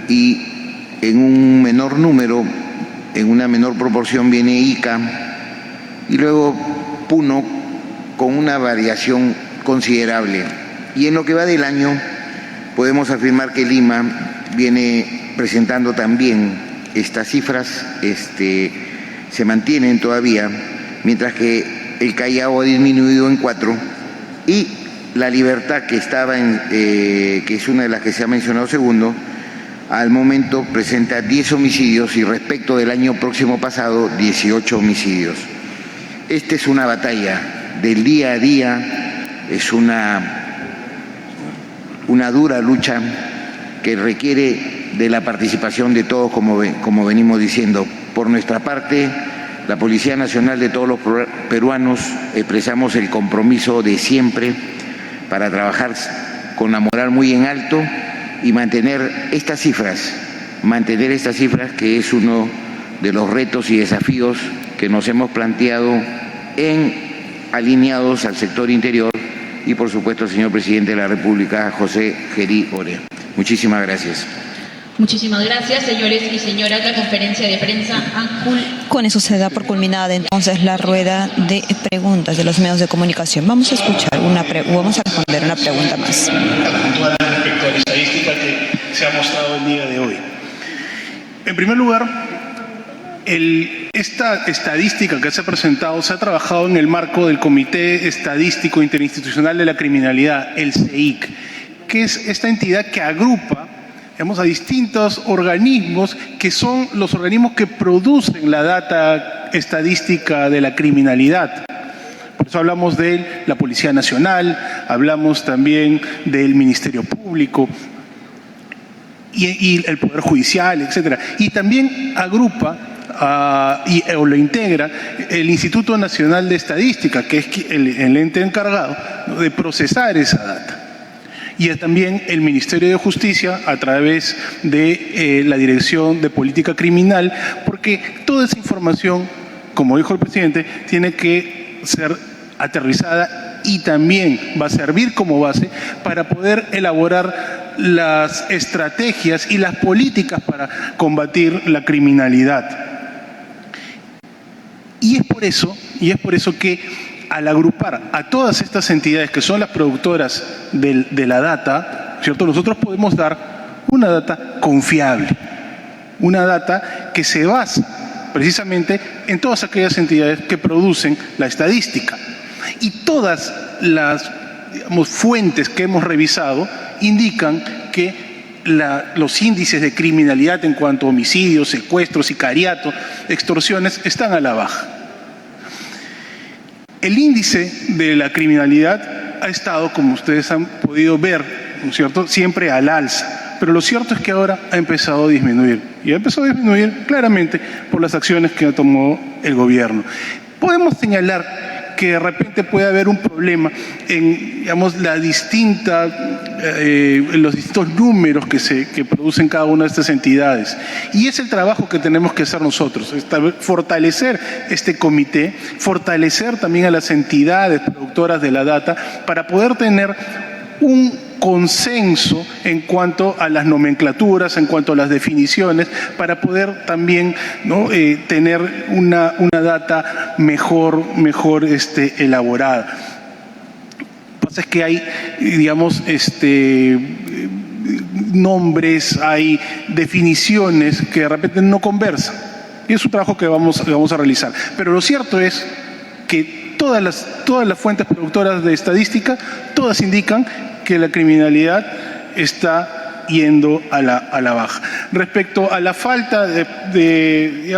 y en un menor número, en una menor proporción, viene Ica, y luego Puno, con una variación considerable. Y en lo que va del año podemos afirmar que Lima viene presentando también estas cifras, se mantienen todavía, mientras que el Callao ha disminuido en 4 y La Libertad, que es una de las que se ha mencionado segundo, al momento presenta 10 homicidios y respecto del año próximo pasado 18 homicidios. Esta es una batalla del día a día, es una dura lucha que requiere de la participación de todos, como venimos diciendo. Por nuestra parte, la Policía Nacional, de todos los peruanos, expresamos el compromiso de siempre para trabajar con la moral muy en alto y mantener estas cifras, que es uno de los retos y desafíos que nos hemos planteado alineados al sector interior y, por supuesto, al señor Presidente de la República, José Gerí Orea. Muchísimas gracias. Muchísimas gracias, señores y señoras. La conferencia de prensa Con eso se da por culminada entonces la rueda de preguntas de los medios de comunicación. Vamos a escuchar vamos a responder una pregunta más. Respecto a la estadística que se ha mostrado el día de hoy. En primer lugar, esta estadística que se ha presentado se ha trabajado en el marco del Comité Estadístico Interinstitucional de la Criminalidad, el CEIC, que es esta entidad que agrupa a distintos organismos que son los organismos que producen la data estadística de la criminalidad. Por eso hablamos de la Policía Nacional, hablamos también del Ministerio Público y el Poder Judicial, etc. Y también agrupa o lo integra el Instituto Nacional de Estadística, que es el ente encargado de procesar esa data. Y también el Ministerio de Justicia a través de la Dirección de Política Criminal, porque toda esa información, como dijo el presidente, tiene que ser aterrizada y también va a servir como base para poder elaborar las estrategias y las políticas para combatir la criminalidad. Y es por eso que al agrupar a todas estas entidades que son las productoras de la data, ¿cierto?, nosotros podemos dar una data confiable, una data que se basa precisamente en todas aquellas entidades que producen la estadística. Y todas las fuentes que hemos revisado indican que los índices de criminalidad en cuanto a homicidios, secuestros, sicariato, extorsiones están a la baja. El índice de la criminalidad ha estado, como ustedes han podido ver, ¿no es cierto?, siempre al alza. Pero lo cierto es que ahora ha empezado a disminuir. Y ha empezado a disminuir claramente por las acciones que tomó el gobierno. Podemos señalar que de repente puede haber un problema en, los distintos números que producen cada una de estas entidades. Y es el trabajo que tenemos que hacer nosotros, fortalecer este comité, fortalecer también a las entidades productoras de la data para poder tener un consenso en cuanto a las nomenclaturas, en cuanto a las definiciones, para poder también, ¿no?, tener una data mejor elaborada. Lo que pasa es que hay, nombres, hay definiciones que de repente no conversan. Y es un trabajo que vamos a realizar. Pero lo cierto es que todas las fuentes productoras de estadística, todas indican que la criminalidad está yendo a la baja. Respecto a la falta de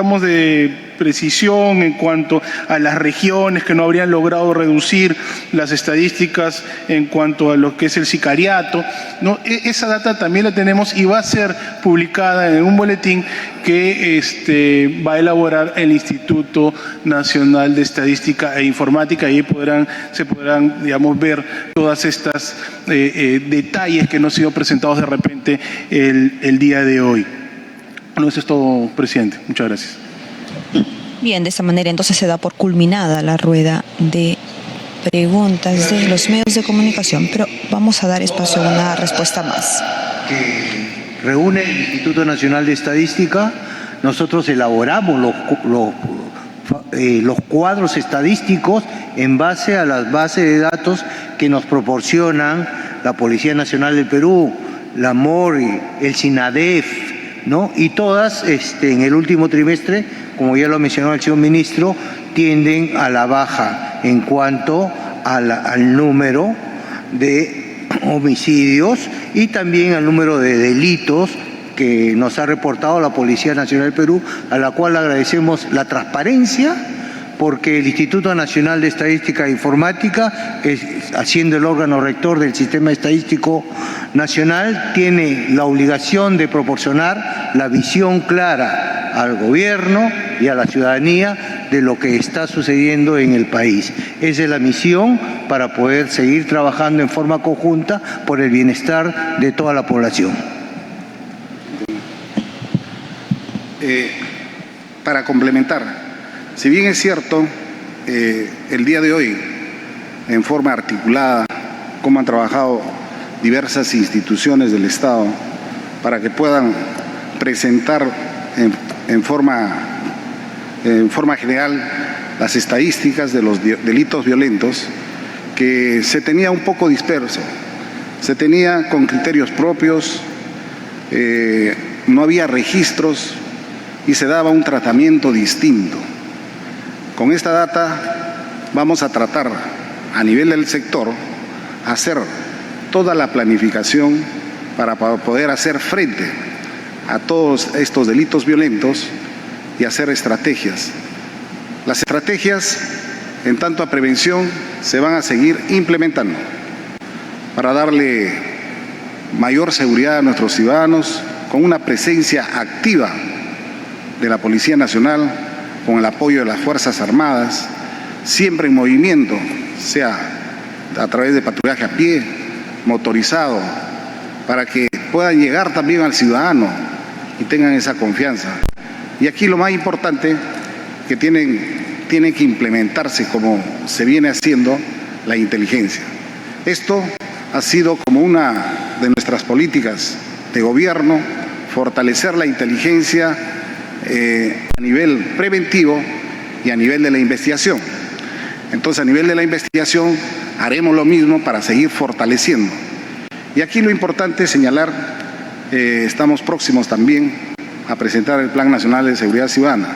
precisión en cuanto a las regiones que no habrían logrado reducir las estadísticas en cuanto a lo que es el sicariato, ¿no?, esa data también la tenemos y va a ser publicada en un boletín que va a elaborar el Instituto Nacional de Estadística e Informática. Y ahí se podrán ver todas estas detalles que no han sido presentados de repente el día de hoy. Bueno, eso es todo, presidente. Muchas gracias. Bien, de esta manera entonces se da por culminada la rueda de preguntas de los medios de comunicación, pero vamos a dar espacio a una respuesta más. Que reúne el Instituto Nacional de Estadística, nosotros elaboramos los cuadros estadísticos en base a las bases de datos que nos proporcionan la Policía Nacional del Perú, la MORI, el SINADEF, ¿no? Y todas en el último trimestre, como ya lo mencionó el señor ministro, tienden a la baja en cuanto al número de homicidios y también al número de delitos que nos ha reportado la Policía Nacional del Perú, a la cual agradecemos la transparencia, porque el Instituto Nacional de Estadística e Informática, siendo el órgano rector del Sistema Estadístico Nacional, tiene la obligación de proporcionar la visión clara al gobierno y a la ciudadanía de lo que está sucediendo en el país. Esa es la misión para poder seguir trabajando en forma conjunta por el bienestar de toda la población. Para complementar, si bien es cierto, el día de hoy, en forma articulada, cómo han trabajado diversas instituciones del Estado para que puedan presentar en forma general las estadísticas de los delitos violentos, que se tenía un poco disperso, se tenía con criterios propios, no había registros y se daba un tratamiento distinto. Con esta data vamos a tratar a nivel del sector hacer toda la planificación para poder hacer frente a todos estos delitos violentos y hacer estrategias. Las estrategias, en tanto a prevención, se van a seguir implementando para darle mayor seguridad a nuestros ciudadanos, con una presencia activa de la Policía Nacional, con el apoyo de las Fuerzas Armadas, siempre en movimiento, sea a través de patrullaje a pie, motorizado, para que puedan llegar también al ciudadano y tengan esa confianza. Y aquí lo más importante, que tienen que implementarse, como se viene haciendo, la inteligencia. Esto ha sido como una de nuestras políticas de gobierno, fortalecer la inteligencia a nivel preventivo y a nivel de la investigación. Entonces, a nivel de la investigación haremos lo mismo para seguir fortaleciendo. Y aquí lo importante es señalar, estamos próximos también a presentar el Plan Nacional de Seguridad Ciudadana.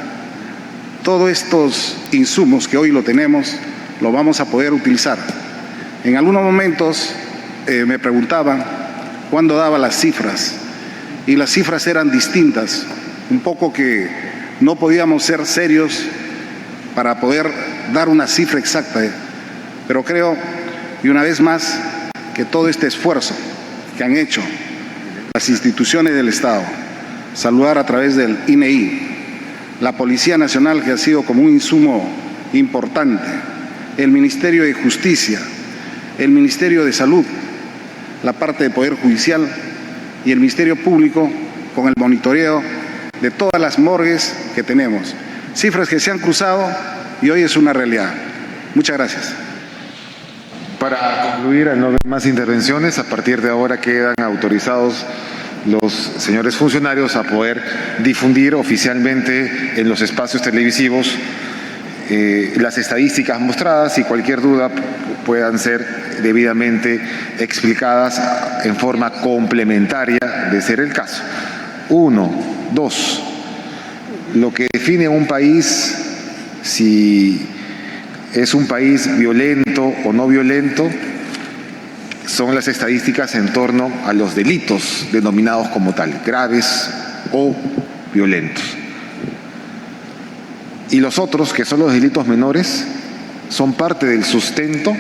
Todos estos insumos que hoy lo tenemos, lo vamos a poder utilizar. En algunos momentos me preguntaban cuándo daba las cifras, y las cifras eran distintas, un poco que no podíamos ser serios para poder dar una cifra exacta, pero creo, y una vez más, que todo este esfuerzo que han hecho las instituciones del Estado, saludar a través del INEI, la Policía Nacional, que ha sido como un insumo importante, el Ministerio de Justicia, el Ministerio de Salud, la parte de Poder Judicial y el Ministerio Público, con el monitoreo de todas las morgues que tenemos. Cifras que se han cruzado y hoy es una realidad. Muchas gracias. Para concluir, al no haber más intervenciones, a partir de ahora quedan autorizados los señores funcionarios a poder difundir oficialmente en los espacios televisivos las estadísticas mostradas, y cualquier duda puedan ser debidamente explicadas en forma complementaria de ser el caso. 1, 2. Lo que define un país, si es un país violento o no violento, son las estadísticas en torno a los delitos denominados como tal, graves o violentos. Y los otros, que son los delitos menores, son parte del sustento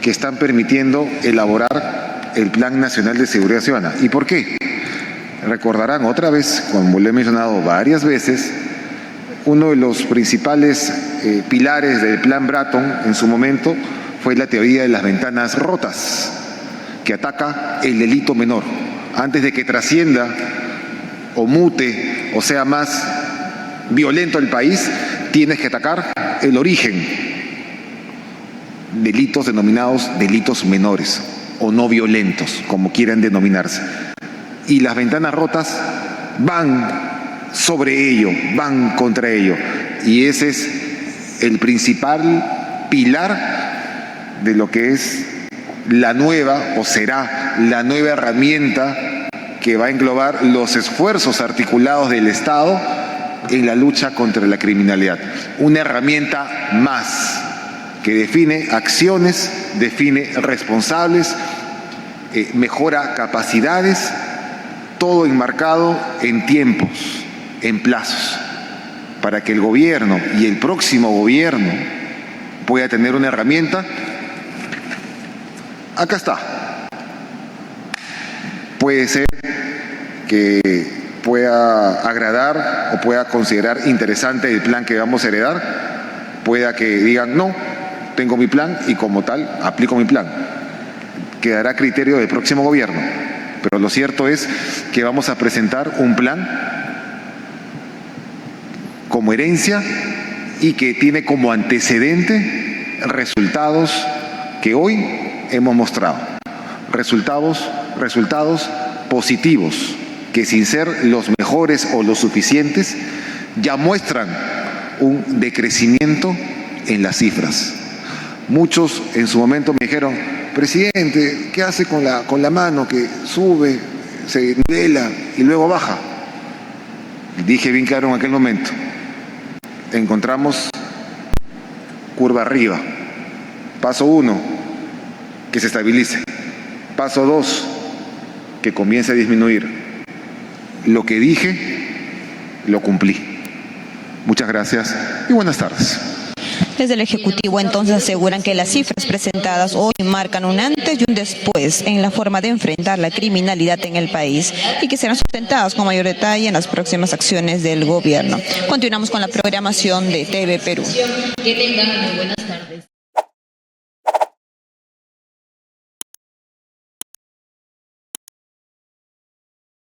que están permitiendo elaborar el Plan Nacional de Seguridad Ciudadana. ¿Y por qué? Recordarán otra vez, como lo he mencionado varias veces, uno de los principales pilares del Plan Bratton en su momento fue la teoría de las ventanas rotas, que ataca el delito menor. Antes de que trascienda o mute o sea más violento el país, tienes que atacar el origen. Delitos denominados delitos menores o no violentos, como quieran denominarse. Y las ventanas rotas van sobre ello, van contra ello. Y ese es el principal pilar de lo que es la nueva, o será la nueva herramienta que va a englobar los esfuerzos articulados del Estado en la lucha contra la criminalidad. Una herramienta más que define acciones, define responsables, mejora capacidades, todo enmarcado en tiempos, en plazos, para que el gobierno y el próximo gobierno pueda tener una herramienta. Acá está. Puede ser que pueda agradar o pueda considerar interesante el plan que vamos a heredar. Pueda que digan, no, tengo mi plan y como tal aplico mi plan. Quedará a criterio del próximo gobierno. Pero lo cierto es que vamos a presentar un plan como herencia y que tiene como antecedente resultados que hoy hemos mostrado. Resultados positivos que sin ser los mejores o los suficientes, ya muestran un decrecimiento en las cifras. Muchos en su momento me dijeron, presidente, ¿qué hace con la mano que sube, se nivela y luego baja? Dije bien claro en aquel momento, encontramos curva arriba. Paso 1, que se estabilice. Paso 2, que comience a disminuir. Lo que dije, lo cumplí. Muchas gracias y buenas tardes. Desde el Ejecutivo entonces aseguran que las cifras presentadas hoy marcan un antes y un después en la forma de enfrentar la criminalidad en el país y que serán sustentadas con mayor detalle en las próximas acciones del gobierno. Continuamos con la programación de TV Perú. Que tengan muy buenas tardes.